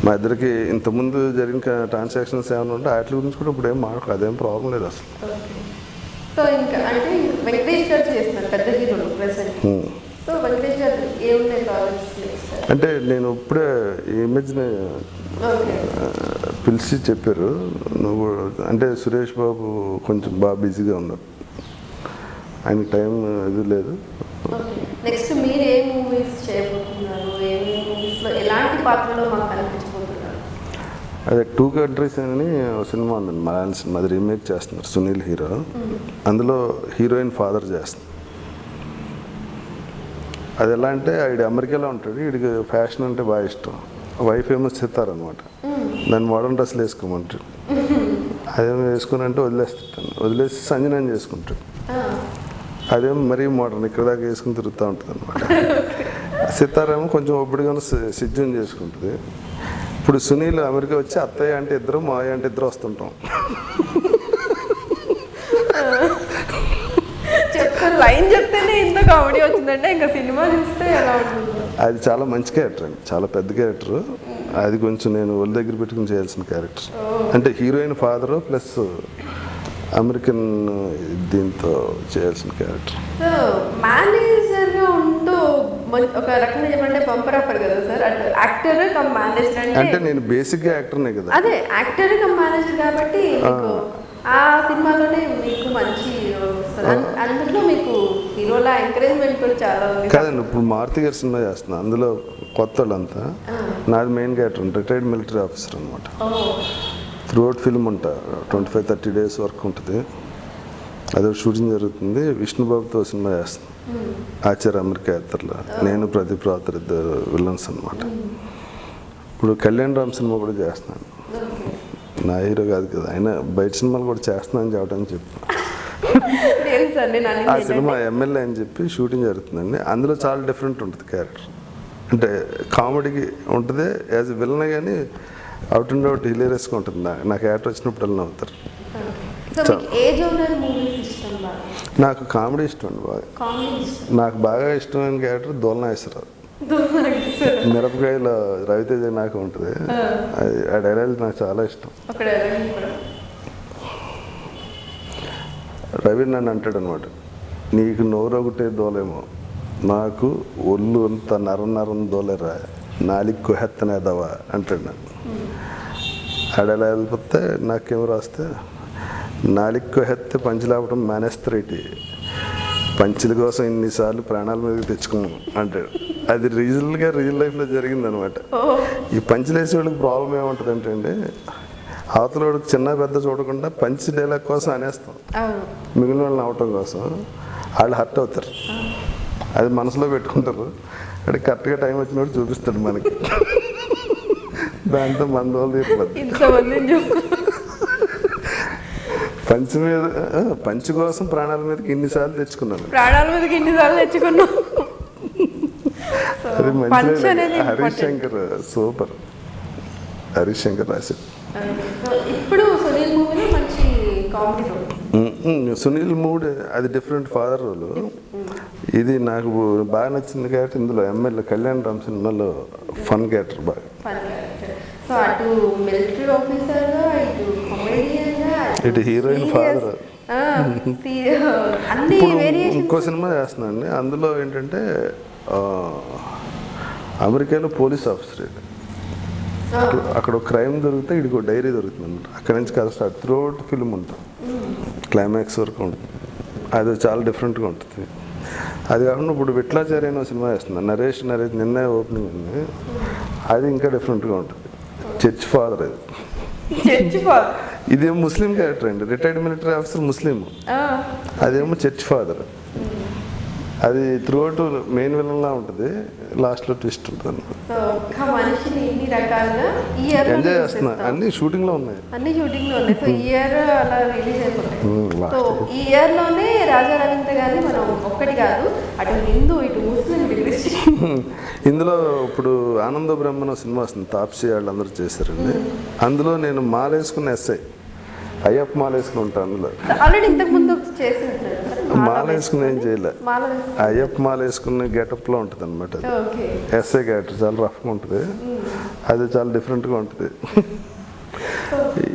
మా ఇద్దరికి ఇంతకుముందు జరిగిన ట్రాన్సాక్షన్స్ ఏమైనా ఉంటే వాటి గురించి కూడా ఇప్పుడు ఏం మాట్లాడు, అదేం ప్రాబ్లం లేదు అసలు. సో ఇంకా అంటే వెంకటేష్ గారు చేస్తున్నారు పెద్ద హీరోలు ప్రెసెంట్. సో వెంకటేష్ గారు ఏమున్నాయి ప్రాజెక్ట్స్? అంటే నేను ఇప్పుడే ఈ ఇమేజ్ని పిలిచి చెప్పారు, నువ్వు అంటే సురేష్ బాబు కొంచెం బాగా బిజీగా ఉన్నారు, ఆయనకి టైం ఇది లేదు. నెక్స్ట్ మీరు ఏ మూవీస్ చేయబోతున్నారు? ఏ మూవీస్లో ఎలాంటి పాత్రలో మాకు కనిపించబోతున్నారు? అదే 2 కంట్రీస్ అని ఒక సినిమా ఉందండి, మలయాళం సినిమా. అది రీమేక్ చేస్తున్నారు, సునీల్ హీరో. అందులో హీరోయిన్ ఫాదర్ చేస్తున్నారు. అది ఎలా అంటే వీడు అమెరికాలో ఉంటాడు, వీడికి ఫ్యాషన్ అంటే బాగా ఇష్టం. వైఫ్ ఏమో సితారనమాట, దాన్ని మోడర్న్ డ్రెస్సులు వేసుకోమంటాడు. అదేమో వేసుకుని అంటే వదిలేసి సంజనాన్ని చేసుకుంటాడు. అదేమో మరీ మోడర్న్, ఇక్కడ దాకా వేసుకుని తిరుగుతూ ఉంటుంది అనమాట. సితారేమో కొంచెం ఒబ్బడిగా సిజ్జం చేసుకుంటుంది. ఇప్పుడు సునీల్ అమెరికా వచ్చి అత్తయ్య అంటే ఇద్దరు, మావయ్య అంటే ఇద్దరు వస్తుంటాం. లైన్ చెప్తేనే ఇంత కామెడీ వచ్చిందంటే ఇంకా సినిమా చూస్తే ఎలా ఉంటుంది? అది చాలా మంచి క్యారెక్టర్ అండి, చాలా పెద్ద క్యారెక్టర్. అది కొంచెం నేను ఒళ్ళ దగ్గర పెట్టుకుని చేయాల్సిన క్యారెక్టర్. అంటే హీరోయిన్ ఫాదరు ప్లస్ అమెరికన్ దీంతో చేయాల్సిన క్యారెక్టర్. సో మేనేజర్గా ఉంటూ ఒక రకంగా చెప్పంటే బంపర్ ఆఫర్ కదా సార్. అంటే యాక్టర్ కమ్ మేనేజర్ అంటే నేను బేసిక్గా యాక్టర్నే కదా. అదే యాక్టర్ కమ్ మేనేజర్ కాబట్టి మీకు ఆ సినిమాలోనే మీకు మంచి అందులో మీకు హీరోలా ఎంకరేజ్మెంట్ కూడా చాలా ఉంది. కాదండి, ఇప్పుడు మారుతి గారి సినిమా చేస్తున్నా, అందులో కొత్త వాళ్ళంతా. నాది main character, retired military officer అనమాట. త్రూఅవుట్ ఫిల్మ్ ఉంటా 25-30 డేస్ వర్క్ ఉంటుంది. అదే షూటింగ్ జరుగుతుంది. విష్ణుబాబుతో సినిమా చేస్తాను, ఆచార్య అమెరికా యాత్రలో. నేను ప్రదీప్ రాత్రి ఇద్దరు విలన్స్ అనమాట. ఇప్పుడు కళ్యాణ్ రామ్ సినిమా కూడా చేస్తున్నాను. నా హీరో కాదు కదా, ఆయన బయట సినిమాలు కూడా చేస్తున్నాను చెప్పడానికి చెప్పి ఆ సినిమా ఎమ్మెల్యే అని చెప్పి షూటింగ్ జరుగుతుందండి. అందులో చాలా డిఫరెంట్ ఉంటుంది క్యారెక్టర్. అంటే కామెడీకి ఉంటుంది యాజ్ ఎ విలన్, కానీ అవుట్ అండ్ అవుట్ హిలేరియస్గా ఉంటుంది. నాకు క్యారెక్టర్ వచ్చినప్పుడు వెళ్ళిన అవుతారు. నాకు కామెడీ ఇష్టం అండి బాగా. నాకు బాగా ఇష్టమైన క్యారెక్టర్ దోల్నాగేశ్వరరావు. మిరపకాయల రవితేజ నాకు ఉంటుంది, ఆ డైలాగ్ నాకు చాలా ఇష్టం. రవి నన్ను అంటాడు అనమాట, నీకు నోరు ఒకటే దోలేమో, నాకు ఒళ్ళు అంత నరం దోలేరా, నాలికి కొహెత్తనేదవా అంటాడు నన్ను. ఆ డైలాగ్ వెళ్ళిపోతే నాకేమో రాస్తే, నాలికి కొహెత్తే పంచులాపడం మేనేస్తరేటి, పంచుల కోసం ఇన్నిసార్లు ప్రాణాల మీదకి తెచ్చుకున్నాను అంటాడు. అది రియల్ లైఫ్లో జరిగిందనమాట. ఈ పంచులు వేసే వాళ్ళకి ప్రాబ్లం ఏముంటుంది అంటే అండి, అవతల వాడికి చిన్న పెద్ద చూడకుండా పంచి డైలాగ్ కోసం అనేస్తాం, మిగిలిన వాళ్ళని అవటం కోసం. వాళ్ళు హర్ట్ అవుతారు, అది మనసులో పెట్టుకుంటారు. అంటే కరెక్ట్గా టైం వచ్చినప్పుడు చూపిస్తాడు మనకి, దాంతో మన వాళ్ళు పంచి కోసం ప్రాణాల మీదకి ఇన్నిసార్లు తెచ్చుకున్నాను. అది మంచి హరీష్ శంకర్ సూపర్. హరీష్ శంకర్ రాశాడు. సో ఇప్పుడు సునీల్ మూవీలో మంచి కామెడీ రోల్. సునీల్ మూడ్ అది డిఫరెంట్ ఫాదర్ రోల్. ఇది నాకు బాగా నచ్చింది కాబట్టి ఇందులో ఎమ్మెల్యే కళ్యాణ్ రామ్ సినిమాలో ఫన్ క్యారెక్టర్ బాగా. సో అటు మిలిటరీ ఆఫీసర్గా, ఇటు కామెడియన్గా, ఇటు హీరోయిన్ ఫాదర్. అన్ని వేరియేషన్. ఇంకో సినిమా చేస్తున్నాండి, అందులో ఏంటంటే అమెరికాలో పోలీస్ ఆఫీసర్. అక్కడ ఒక క్రైమ్ దొరికితే ఇడికి ఒక డైరీ దొరుకుతుంది అనమాట. అక్కడ నుంచి కథ స్టార్ట్ త్రూ అవుట్ ఫిల్మ్ ఉంటుంది, క్లైమాక్స్ వరకు ఉంటుంది. అది చాలా డిఫరెంట్గా ఉంటుంది. అది కాకుండా ఇప్పుడు విట్లాచార్య అనే సినిమా వేస్తుంది, నరేష్ నిన్నే ఓపెనింగ్ ఉంది. అది ఇంకా డిఫరెంట్గా ఉంటుంది. చర్చ్ ఫాదర్ అది. ఇదేమో ముస్లిం క్యారెక్టర్ అండి, రిటైర్డ్ మిలిటరీ ఆఫీసర్ ముస్లిం. అదేమో చర్చ్ ఫాదర్. అది త్రూ అవుట్ మెయిన్ విలన్లా ఉంటుంది, లాస్ట్లో ట్విస్ట్ ఉంటుంది. ఎంజాయ్ చేస్తున్నా. అన్ని షూటింగ్ లో ఉన్నాయి. సో ఈ ఇయర్ అలా రిలీజ్ అయిపోతాయి. సో ఈ ఇయర్ లోనే రాజా రవీంద్ర గారిని మనం ఒక్కటి కాదు, అటు హిందూ ఇటు ముస్లిం ఇందులో ఇప్పుడు ఆనంద బ్రహ్మణ సినిమా వస్తుంది, తాప్సీ వాళ్ళందరూ చేశారండి. అందులో నేను మాలేసుకున్న ఎస్ఐ, అయ్యప్ప మాల వేసుకుని ఉంటాను. అందులో ఆల్రెడీ ఇంతకు ముందు చేసి మాల వేసుకుని ఏం చేయలే, అయ్యప్ప మాల వేసుకున్న గెటప్ లో ఉంటుంది అనమాట. ఎస్ఐ క్యారెక్టర్ చాలా రఫ్గా ఉంటుంది, అది చాలా డిఫరెంట్గా ఉంటుంది.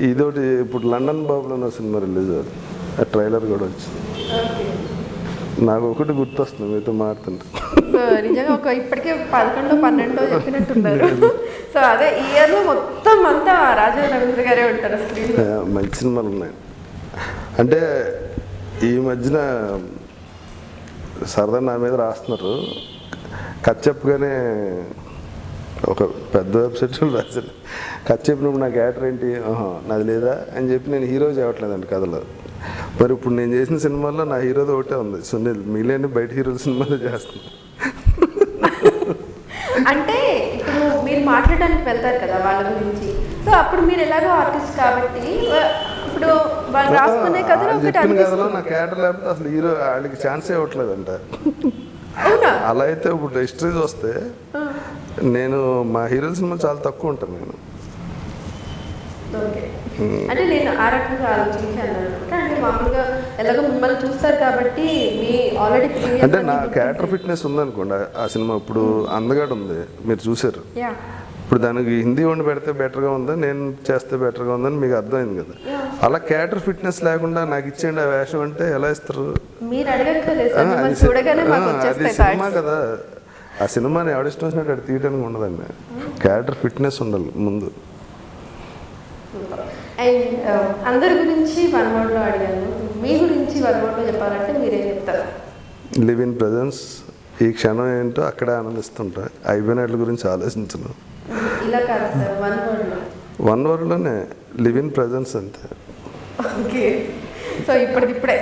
ఇదొకటి ఇప్పుడు లండన్ బాబులో సినిమా రిలీజ్ అవ్వాలి, ఆ ట్రైలర్ కూడా వచ్చింది. నాకు ఒకటి గుర్తొస్తుంది మీతో మాట్లాడుతుంటే. నిజంగా ఇప్పటికే 11, 12 చెప్పినట్టున్నారు. సో అదే ఈ ఇయర్లో మొత్తం అంతా రాజా రవీంద్ర గారే ఉంటారు స్క్రీన్. మంచి సినిమాలు ఉన్నాయి. అంటే ఈ మధ్యన సరదా నా మీద రాస్తున్నారు, కథ చెప్పగానే ఒక పెద్ద వెబ్సైట్లో రాశారు. కథ చెప్పినప్పుడు నా క్యారెక్టర్ ఏంటి, నాది లేదా అని చెప్పి నేను హీరో చేయట్లేదండి కథలో. మరి ఇప్పుడు నేను చేసిన సినిమాల్లో నా హీరోది ఒకటే ఉంది, సునీల్. మిగిలిన బయట హీరోల సినిమాలో చేస్తున్నా. అంటే ఇప్పుడు మీరు మాట్లాడడానికి వెళ్తారు కదా వాళ్ళ గురించి, సో అప్పుడు మీరు ఎలాగో ఆర్టిస్ట్ కాబట్టి ఇప్పుడు వాళ్ళు రాసుకునే కథలో నా క్యారెక్టర్ లేకపోతే అసలు హీరో వాళ్ళకి ఛాన్స్ ఇవ్వట్లేదంట. అలా అయితే ఇప్పుడు హిస్టరీ వస్తే నేను మా హీరోల సినిమా చాలా తక్కువ ఉంటాను నేను. అంటే నేను ఆ రకంగా ఆలోచించాను అనమాట. అంటే మామూలుగా ఎలాగో మిమ్మల్ని చూస్తారు కాబట్టి మీ ఆల్రెడీ అంటే నా క్యారెక్టర్ ఫిట్నెస్ ఉందనుకోండి ఆ సినిమా. ఇప్పుడు అందగాడు ఉంది, మీరు చూసారు. ఇప్పుడు దానికి హిందీ వండి పెడితే బెటర్గా ఉందా, నేను చేస్తే బెటర్గా ఉందని మీకు అర్థమైంది కదా. అలా క్యారెక్టర్ ఫిట్నెస్ లేకుండా నాకు ఇచ్చేయండి ఆ వేషం అంటే ఎలా ఇస్తారు? అది సినిమా కదా, ఆ సినిమాని ఎవడిష్టం వచ్చినట్టు అక్కడ తీయడానికి ఉండదండి. క్యారెక్టర్ ఫిట్నెస్ ఉండాలి ముందు. అండ్ అందరి గురించి 1 wordలో అడిగాను, మీ గురించి 1 wordలో చెప్పాలంటే మీరేం చెప్తారు? Live in presence. ఈ క్షణం ఏంటో అక్కడే ఆనందిస్తుంటా, అయిపోయిన వాటి గురించి ఆలోచించను. ఇలా కాదు సార్, 1 wordలో. 1 wordలోనే లివ్ ఇన్ ప్రెజెన్స్ అంతే. ఓకే. సో ఇప్పుడే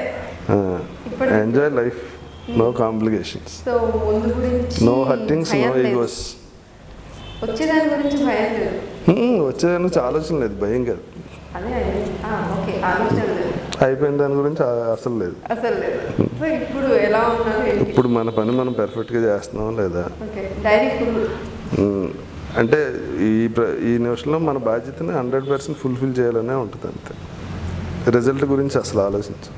enjoy life, no complications, so ముందు గురించి నో హర్టింగ్స్, నో ఈగోస్. వచ్చేదాని గురించి భయం లేదు, వచ్చేదాని గురించి ఆలోచన లేదు, భయం కాదు. అయిపోయిన దాని గురించి అసలు లేదు. ఇప్పుడు మన పని మనం పెర్ఫెక్ట్గా చేస్తున్నాం లేదా అంటే ఈ నిమిషంలో మన బాధ్యతని 100% ఫుల్ఫిల్ చేయాలనే ఉంటుంది అంతే. రిజల్ట్ గురించి అసలు ఆలోచించు.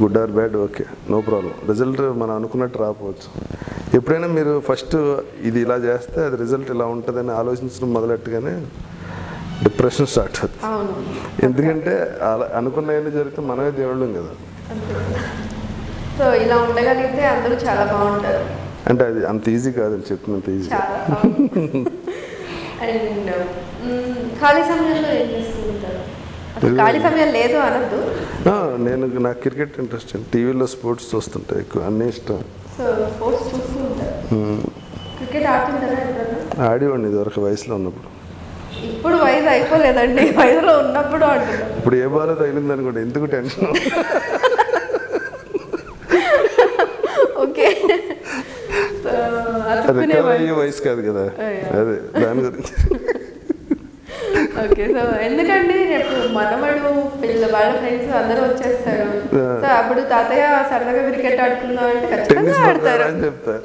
Good or bad okay, no problem. Result మనం అనుకున్నట్టు రాకపోవచ్చు. ఎప్పుడైనా మీరు ఫస్ట్ ఇది ఇలా చేస్తే అది రిజల్ట్ ఇలా ఉంటుందని ఆలోచించడం మొదలెట్టుగానే డిప్రెషన్ స్టార్ట్ అవుతుంది. ఎందుకంటే అలా అనుకున్నవన్నీ జరిగితే మనమే దేవుళ్ళం కదా. సో ఇలా ఉండగలిగితే అందరూ చాలా బాగుంటారు. అంటే అది అంత ఈజీ కాదని చెప్పినంత ఈజీ. అండ్ ఖాళీ సమయంలో ఏం చేస్తుంటారు? ఖాళీ సమయం లేదు అనద్దు. నాకు క్రికెట్ ఇంట్రెస్ట్, టీవీలో స్పోర్ట్స్ చూస్తుంటా ఎక్కువ, అన్నీ ఇష్టం. సో స్పోర్ట్స్ చూస్తూ ఉంటారు. క్రికెట్ ఆడుతుంటారా? ఆడేవాడిని ఇదివరకు వయసులో ఉన్నప్పుడు. ఇప్పుడు వయసు అయిపోలేదండి, వయసులో ఉన్నప్పుడు ఆడుతున్నారు. ఇప్పుడు ఏ బాలో తగిలింది అనుకోండి, ఎందుకు టెన్షన్. ఓకే, అయ్యే వయసు కాదు కదా, అదే దాని గురించి. ఓకే, సో ఎందుకండి రేపు మనమడు వాళ్ళ ఫ్రెండ్స్ అందరూ వచ్చేస్తారు, సో అప్పుడు తాతయ్య సరదాగా క్రికెట్ ఆడుకుందాం అంటే ఖచ్చితంగా ఆడతారు అని చెప్తారు.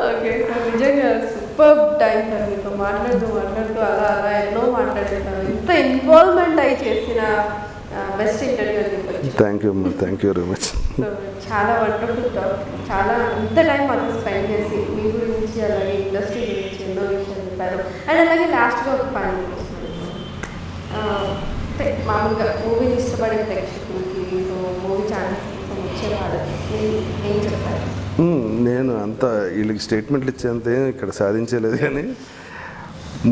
ఓకే, సో నిజంగా సూపర్ టైం సార్. మీతో మాట్లాడుతూ అలా అలా ఎన్నో మాట్లాడేసాను. ఇంత ఇన్వాల్వ్మెంట్ అయి చేసిన బెస్ట్ ఇంటర్వ్యూ అని చెప్పచ్చు. Thank you very much. So చాలా వండర్ఫుల్ టాక్. చాలా ఇంత టైం మాకు స్పెండ్ చేసి మీ గురించి అలాగే ఇండస్ట్రీ గురించి ఎన్నో విషయాలు చెప్పారు. అండ్ అలాగే లాస్ట్గా ఒక ఫైనల్ మామూలుగా మూవీని ఇష్టపడే ప్రేక్షకులకి, సో మూవీ ఛానల్స్ వచ్చే వాళ్ళకి ఏం చెప్తారు? నేను అంత వీళ్ళకి స్టేట్మెంట్లు ఇచ్చేంత ఏం ఇక్కడ సాధించలేదు, కానీ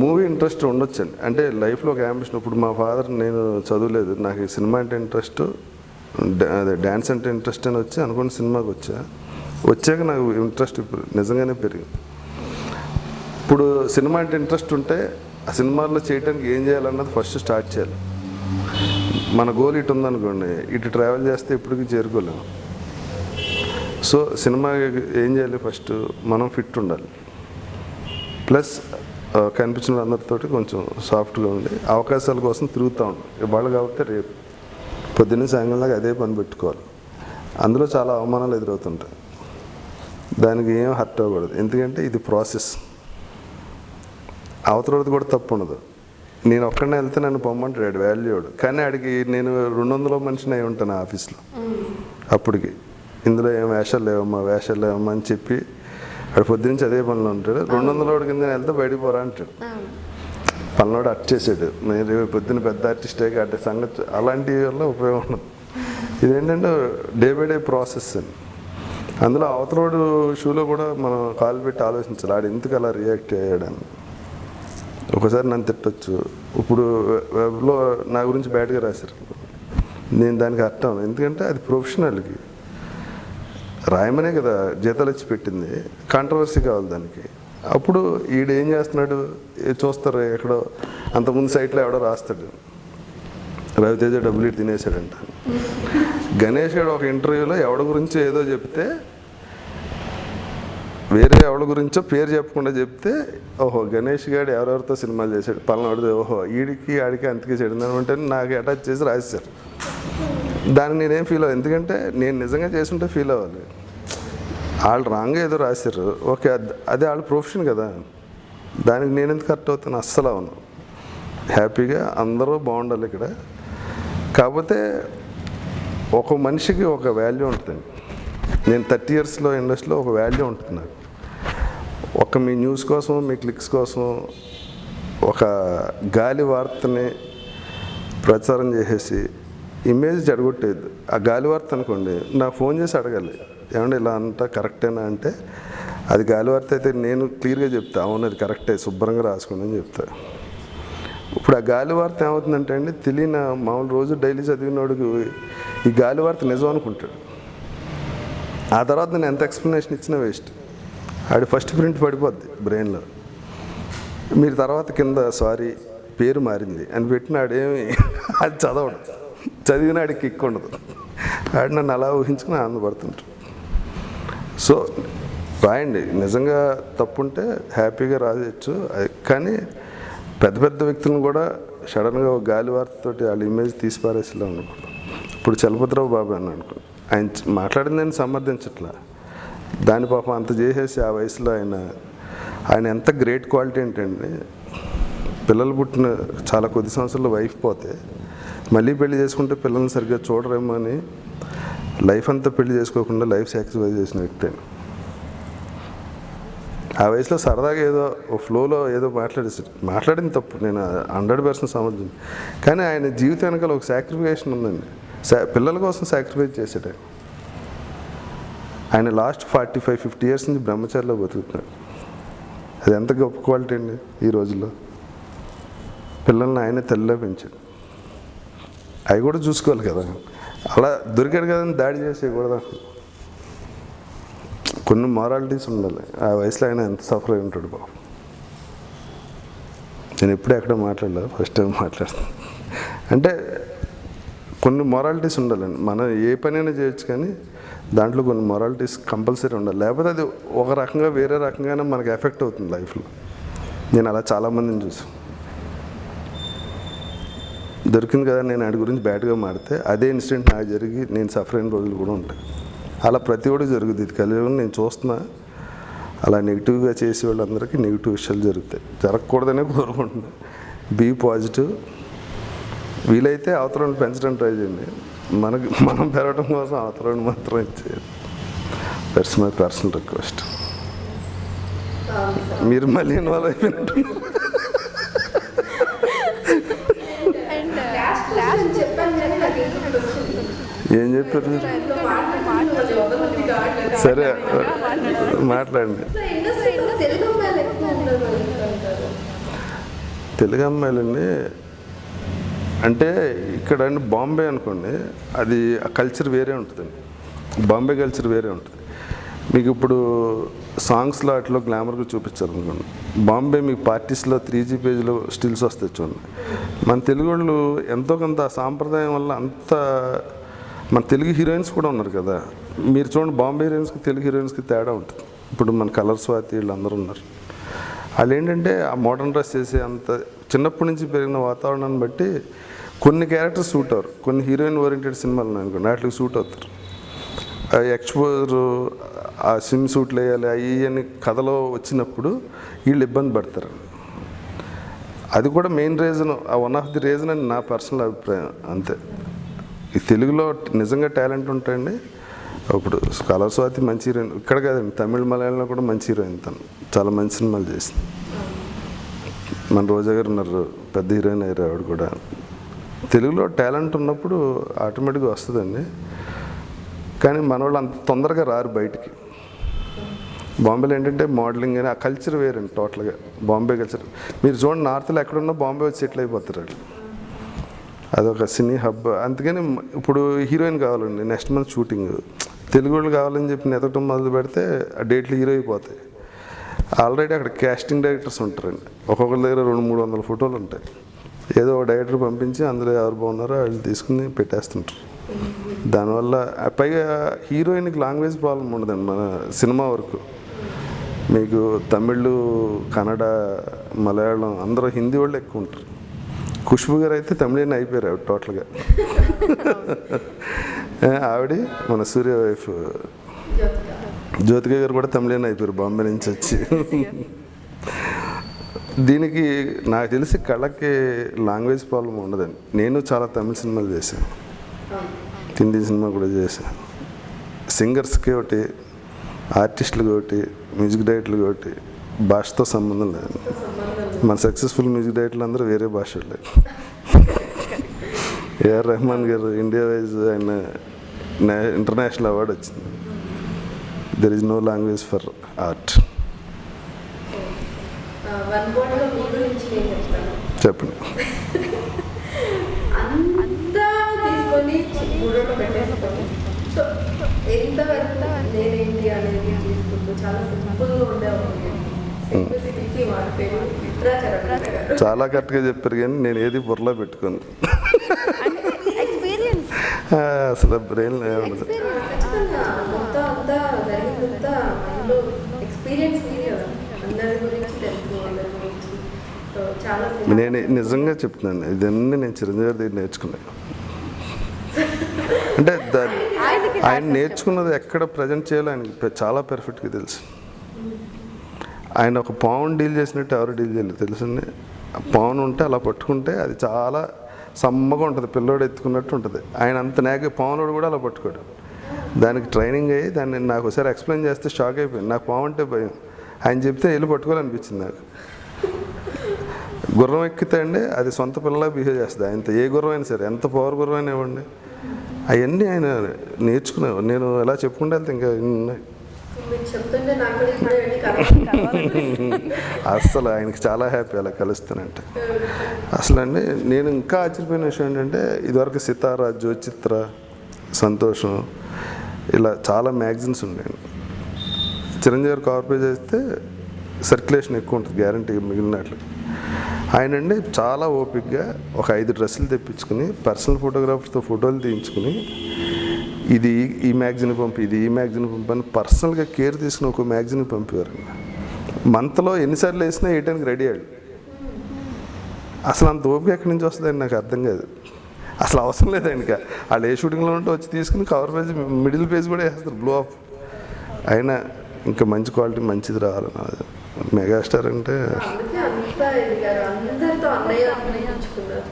మూవీ ఇంట్రెస్ట్ ఉండొచ్చండి. అంటే లైఫ్లో ఒక యాంబిషన్. ఇప్పుడు మా ఫాదర్, నేను చదువులేదు, నాకు ఈ సినిమా అంటే ఇంట్రెస్ట్, అదే డ్యాన్స్ అంటే ఇంట్రెస్ట్ అని వచ్చి అనుకుని సినిమాకి వచ్చాక నాకు ఇంట్రెస్ట్ ఇప్పుడు నిజంగానే పెరిగింది. ఇప్పుడు సినిమా అంటే ఇంట్రెస్ట్ ఉంటే ఆ సినిమాల్లో చేయడానికి ఏం చేయాలన్నది ఫస్ట్ స్టార్ట్ చేయాలి. మన గోల్ ఇటు ఉందనుకోండి, ఇటు ట్రావెల్ చేస్తే ఇప్పటికీ చేరుకోలేము. సో సినిమా ఏం చేయాలి, ఫస్ట్ మనం ఫిట్ ఉండాలి, ప్లస్ కనిపించిన అందరితోటి కొంచెం సాఫ్ట్గా ఉండి అవకాశాల కోసం తిరుగుతూ ఉంటాం. ఇవాళ కాబట్టి రేపు పొద్దున్న సాయంత్రం దాకా అదే పని పెట్టుకోవాలి. అందులో చాలా అవమానాలు ఎదురవుతుంటాయి, దానికి ఏం హర్ట్ అవ్వకూడదు. ఎందుకంటే ఇది ప్రాసెస్, అవతలది కూడా తప్పు ఉండదు. నేను ఒక్కడనే వెళ్తే నన్ను పొమ్మంటాడు వాల్యూడ్, కానీ ఆడికి నేను 200 మనిషిని అయి ఉంటాను ఆఫీస్లో. అప్పటికి ఇందులో ఏం వేషాలు లేవమ్మా అని చెప్పి ఆడు పొద్దునుంచి అదే పనిలో ఉంటాడు. 200 కింద వెళ్తే బయటికి పోరా అంటాడు. పనిలోడు అట్ చేసాడు, మీరు పొద్దున్న పెద్ద ఆర్టిస్టే అట్టే సంగతి. అలాంటి వల్ల ఉపయోగం ఉండదు. ఇదేంటంటే డే బై డే ప్రాసెస్ అని. అందులో అవతలోడు షూలో కూడా మనం కాలు పెట్టి ఆలోచించాలి, ఆడు ఎందుకు అలా రియాక్ట్ అయ్యాడని. ఒకసారి నన్ను తిట్టచ్చు, ఇప్పుడు వెబ్లో నా గురించి బ్యాడ్గా రాశారు, నేను దానికి అర్థం. ఎందుకంటే అది ప్రొఫెషనల్కి రాయమనే కదా జీతాలు ఇచ్చి పెట్టింది, కాంట్రవర్సీ కావాలి దానికి. అప్పుడు ఈడేం చేస్తున్నాడు చూస్తారు, ఎక్కడో అంతకుముందు సైట్లో ఎవడో రాస్తాడు, రవితేజ డబ్బులు ఇటు తినేసాడంట. గణేష్ గారు ఒక ఇంటర్వ్యూలో ఎవడి గురించి ఏదో చెప్తే, వేరే ఎవరి గురించో పేరు చెప్పకుండా చెప్తే, ఓహో గణేష్ గారు ఎవరెవరితో సినిమాలు చేశాడు పలానాడు, ఓహో ఈడికి ఆడికి అంతకే చెడిందని అంటే నాకు అటాచ్ చేసి రాశారు. దానికి నేనేం ఫీల్ అవ్వాలి, ఎందుకంటే నేను నిజంగా చేసుంటే ఫీల్ అవ్వాలి. వాళ్ళు రాంగ్ ఏదో రాశారు, ఓకే అదే వాళ్ళ ప్రొఫెషన్ కదా, దానికి నేను ఎందుకు కరెక్ట్ అవుతాను? అస్సలు అవును. హ్యాపీగా అందరూ బాగుండాలి ఇక్కడ. కాకపోతే ఒక మనిషికి ఒక వాల్యూ ఉంటుంది. నేను 30 ఇయర్స్లో ఇండస్ట్రీలో ఒక వాల్యూ ఉంటుంది నాకు. ఒక మీ న్యూస్ కోసం, మీ క్లిక్స్ కోసం ఒక గాలి వార్తని ప్రచారం చేసేసి ఇమేజ్ చెడగొట్టేది. ఆ గాలి వార్త అనుకోండి, నాకు ఫోన్ చేసి అడగాలి, ఏమంటే ఇలా అంతా కరెక్టేనా అంటే, అది గాలి వార్త అయితే నేను క్లియర్గా చెప్తా, అవును అది కరెక్టే, శుభ్రంగా రాసుకోండి అని చెప్తా. ఇప్పుడు ఆ గాలి వార్త ఏమవుతుందంటే అండి, తెలియని మామూలు రోజు డైలీ చదివినోడికి ఈ గాలి వార్త నిజం అనుకుంటాడు. ఆ తర్వాత నేను ఎంత ఎక్స్ప్లెనేషన్ ఇచ్చినా వేస్ట్. ఆడి ఫస్ట్ ప్రింట్ పడిపోద్ది బ్రెయిన్లో. మీరు తర్వాత కింద సారీ పేరు మారింది అని పెట్టిన ఆడేమి అది చదవడు, చదివిన ఆడికి కిక్ ఉండదు. ఆడు నన్ను అలా ఊహించుకుని ఆనందపడుతుంటాడు. సో రాయండి, నిజంగా తప్పుంటే హ్యాపీగా రాయచ్చు. కానీ పెద్ద పెద్ద వ్యక్తులను కూడా సడన్గా ఒక గాలి వార్తతోటి వాళ్ళ ఇమేజ్ తీసి పారేసేలా అనుకోండి. ఇప్పుడు చలపతిరావు బాబు అని అనుకోండి, ఆయన మాట్లాడిందని సమర్థించట్లా, దాని పాపం అంత చేసేసి ఆ వయసులో ఆయన ఎంత గ్రేట్ క్వాలిటీ ఏంటండి, పిల్లలు పుట్టిన చాలా కొద్ది సంవత్సరాలు వైఫ్ పోతే మళ్ళీ పెళ్లి చేసుకుంటే పిల్లల్ని సరిగ్గా చూడరేమో అని లైఫ్ అంతా పెళ్లి చేసుకోకుండా లైఫ్ సాక్రిఫైస్ చేసిన వ్యక్తి. ఆ వయసులో సరదాగా ఏదో ఫ్లోలో ఏదో మాట్లాడింది తప్పు, నేను 100% సమర్థం. కానీ ఆయన జీవితం వెనకాల ఒక సాక్రిఫికేషన్ ఉందండి. పిల్లల కోసం సాక్రిఫైస్ చేసాడు ఆయన. లాస్ట్ 45-50 ఇయర్స్ నుంచి బ్రహ్మచారిలో బతుకుతున్నాడు. అది ఎంత గొప్ప క్వాలిటీ అండి ఈ రోజుల్లో. పిల్లల్ని ఆయన తల్లిలో పెంచాడు, అవి కూడా చూసుకోవాలి కదా. అలా దొరికాడు కదని దాడి చేసేయకూడదు. కొన్ని మారాలిటీస్ ఉండాలి. ఆ వయసులో ఆయన ఎంత సఫర్ అయి ఉంటాడు బాబు. నేను ఎప్పుడూ ఎక్కడ మాట్లాడలేదు, ఫస్ట్ టైం మాట్లాడుతాను. అంటే కొన్ని మొరాలిటీస్ ఉండాలండి. మనం ఏ పనైనా చేయొచ్చు, కానీ దాంట్లో కొన్ని మొరాలిటీస్ కంపల్సరీ ఉండాలి. లేకపోతే అది ఒక రకంగా వేరే రకంగానే మనకు ఎఫెక్ట్ అవుతుంది లైఫ్లో. నేను అలా చాలామందిని చూసాను. దొరికింది కదా నేను వాడి గురించి బ్యాడ్గా మాడితే అదే ఇన్సిడెంట్ నాకు జరిగి నేను సఫర్ అయిన రోజులు కూడా ఉంటాయి. అలా ప్రతి ఒక్కటి జరుగుతుంది. ఇది కలియుగం నేను చూస్తున్నా. అలా నెగిటివ్గా చేసే వాళ్ళందరికీ నెగిటివ్ విషయాలు జరుగుతాయి. జరగకూడదనే కోరుకుంటున్నాను. Be positive. వీలైతే అవతలను పెంచడం ట్రై చేయండి. మనం పెరగడం కోసం అవతలను మాత్రం ఇచ్చేయండి. That's my personal request. మీరు మళ్ళీ ఇన్వాల్వ్ అయిపోయినట్టు. ఏం చెప్పారు? సరే మాట్లాడండి. తెలుగు అమ్మాయిలండి అంటే ఇక్కడ అండి బాంబే అనుకోండి, అది ఆ కల్చర్ వేరే ఉంటుందండి. బాంబే కల్చర్ వేరే ఉంటుంది. మీకు ఇప్పుడు సాంగ్స్లో అట్లా గ్లామర్గా చూపించారు అనుకోండి, బాంబే మీకు పార్టీస్లో 3G పేజీలో స్టిల్స్ వస్తాయి చూడండి. మన తెలుగు వాళ్ళు ఎంతో కొంత సాంప్రదాయం వల్ల అంత మన తెలుగు హీరోయిన్స్ కూడా ఉన్నారు కదా, మీరు చూడండి బాంబే హీరోయిన్స్కి తెలుగు హీరోయిన్స్కి తేడా ఉంటుంది. ఇప్పుడు మన కలర్ స్వాతి వీళ్ళందరూ ఉన్నారు. వాళ్ళు ఏంటంటే ఆ మోడర్న్ డ్రెస్ చేసి అంత చిన్నప్పటి నుంచి పెరిగిన వాతావరణాన్ని బట్టి కొన్ని క్యారెక్టర్స్ సూట్ అవ్వరు. కొన్ని హీరోయిన్ ఓరియంటెడ్ సినిమాలు అనుకోండి వాటికి సూట్ అవుతారు. ఎక్స్పోజర్ ఆ స్విమ్ సూట్లు వేయాలి అవి అని కథలో వచ్చినప్పుడు వీళ్ళు ఇబ్బంది పడతారు. అది కూడా main reason, one of the reason అని నా పర్సనల్ అభిప్రాయం అంతే. ఈ తెలుగులో నిజంగా టాలెంట్ ఉంటాయండి. ఇప్పుడు కలర్ స్వాతి మంచి హీరోయిన్, ఇక్కడ కాదండి తమిళ మలయాళంలో కూడా మంచి హీరోయిన్, తను చాలా మంచి సినిమాలు చేసింది. మన రోజా గారు ఉన్నారు, పెద్ద హీరోయిన్ అయ్యారు ఆవిడ కూడా. తెలుగులో టాలెంట్ ఉన్నప్పుడు ఆటోమేటిక్గా వస్తుందండి. కానీ మన వాళ్ళు అంత తొందరగా రారు బయటికి. బాంబేలో ఏంటంటే మోడలింగ్ అని ఆ కల్చర్ వేరండి టోటల్గా. బాంబే కల్చర్ మీరు చూడండి, నార్త్లో ఎక్కడున్నా బాంబే వచ్చి సెటిల్ అయిపోతారు వాళ్ళు. అదొక సినీ హబ్. అందుకని ఇప్పుడు హీరోయిన్ కావాలండి, నెక్స్ట్ మంత్ షూటింగ్, తెలుగు వాళ్ళు కావాలని చెప్పి ఎదగటం మొదలు పెడితే ఆ డేట్లు హీరో అయిపోతాయి. ఆల్రెడీ అక్కడ క్యాస్టింగ్ డైరెక్టర్స్ ఉంటారండి, ఒక్కొక్కరి దగ్గర 200-300 ఫోటోలు ఉంటాయి. ఏదో ఒక డైరెక్టర్ పంపించి అందులో ఎవరు బాగున్నారో వాళ్ళు తీసుకుని పెట్టేస్తుంటారు. దానివల్ల పైగా హీరోయిన్కి లాంగ్వేజ్ ప్రాబ్లం ఉండదండి మన సినిమా వరకు. మీకు తమిళ్, కన్నడ, మలయాళం అందరూ హిందీ వాళ్ళు ఎక్కువ ఉంటారు. ఖుష్బు గారు అయితే తమిళని అయిపోయారు ఆవిడ టోటల్గా. ఆవిడ మన సూర్య వైఫ్ జ్యోతిక గారు కూడా తమిళని అయిపోయారు బాంబే నుంచి వచ్చి. దీనికి నాకు తెలిసి కళకి లాంగ్వేజ్ ప్రాబ్లం ఉండదండి. నేను చాలా తమిళ సినిమాలు చేశాను, హిందీ సినిమా కూడా చేశాను. సింగర్స్కి ఒకటి, ఆర్టిస్టులకి ఒకటి, మ్యూజిక్ డైరెక్టర్లకి ఒకటి భాషతో సంబంధం లేదు. మన సక్సెస్ఫుల్ మ్యూజిక్ డైరెక్టర్లు అందరూ వేరే భాషలు. ఏఆర్ రెహమాన్ గారు ఇండియా వైజ్ ఆయన ఇంటర్నేషనల్ అవార్డు వచ్చింది. There is no language for art. చెప్పండి. చాలా కరెక్ట్గా చెప్పారు, కానీ నేను ఏది బుర్రలో పెట్టుకోను. అసలు బ్రెయిన్ ఉండదు. నేను నిజంగా చెప్తున్నాను, ఇదన్నీ నేను చిరంజీవి గారి దగ్గర నేర్చుకున్నాను. అంటే ఆయన నేర్చుకున్నది ఎక్కడ ప్రజెంట్ చేయాలో ఆయనకి చాలా పర్ఫెక్ట్గా తెలుసు. ఆయన ఒక పావును డీల్ చేసినట్టు ఎవరు డీల్ చేయలేదు తెలుసండి. పావును ఉంటే అలా పట్టుకుంటే అది చాలా సమ్మగా ఉంటుంది, పిల్లోడు ఎత్తుకున్నట్టు ఉంటుంది. ఆయన అంత పావునోడు కూడా అలా పట్టుకోడు. దానికి ట్రైనింగ్ అయ్యి దాన్ని నాకు ఒకసారి ఎక్స్ప్లెయిన్ చేస్తే షాక్ అయిపోయింది. నాకు పావు అంటే భయం, ఆయన చెప్తే వెళ్ళి పట్టుకోవాలనిపించింది నాకు. గుర్రం ఎక్కితే అండి అది సొంత పిల్లలా బిహేవ్ చేస్తుంది. ఆయనతో ఏ గుర్రం అయినా సరే, ఎంత పవర్ గుర్రం అయినా ఇవ్వండి, అవన్నీ ఆయన నేర్చుకునేవారు. నేను ఎలా చెప్పుకుంటే వెళ్తే ఇంకా ఉన్నాయి. అసలు ఆయనకి చాలా హ్యాపీ అలా కలుస్తానంటే. అసలు అండి నేను ఇంకా ఆశ్చర్యపోయిన విషయం ఏంటంటే, ఇదివరకు సితారా, జ్యోతిచిత్ర, సంతోషం ఇలా చాలా మ్యాగజైన్స్ ఉండేవి. చిరంజీవి గారు కవర్ పేజ్ చేస్తే సర్క్యులేషన్ ఎక్కువ ఉంటుంది గ్యారంటీ మిగిలినట్లు. ఆయన అండి చాలా ఓపిక్గా ఒక 5 డ్రెస్సులు తెప్పించుకుని పర్సనల్ ఫోటోగ్రాఫర్తో ఫోటోలు తీయించుకుని ఇది ఈ మ్యాగజైన్ పంపి, ఇది ఈ మ్యాగజైన్ పంపని పర్సనల్గా కేర్ తీసుకుని ఒక మ్యాగజైన్ పంపేవారు. మంత్లో ఎన్నిసార్లు వేసినా వేయడానికి రెడీ అయ్యాడు. అసలు అంత ఓపిక ఎక్కడి నుంచి వస్తుందని నాకు అర్థం కాదు. అసలు అవసరం లేదు ఆయనక. వాళ్ళు ఏ షూటింగ్లో ఉంటే వచ్చి తీసుకుని కవర్ పేజ్, మిడిల్ పేజ్ కూడా వేస్తారు బ్లో అప్. ఆయన ఇంకా మంచి క్వాలిటీ మంచిది రావాలని. మెగాస్టార్ అంటే అందుకే అంతా ఎదిగారు, అందరితో అన్నయ్య అనిపించుకున్నారు.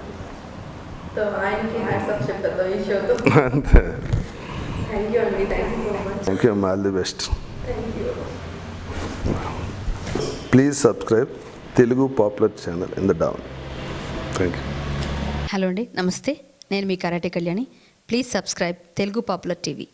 సో ఆయనకి హ్యాట్స్ చెప్పేద్దాం ఈ షోతో. అంతే. థ్యాంక్ యూ అండి, thank you so much. Thank you, all the best. Thank you. Please subscribe Telugu popular channel in the down. Thank you. Hello అండి, నమస్తే. నేను మీ karate Kalyani. Please subscribe Telugu popular TV.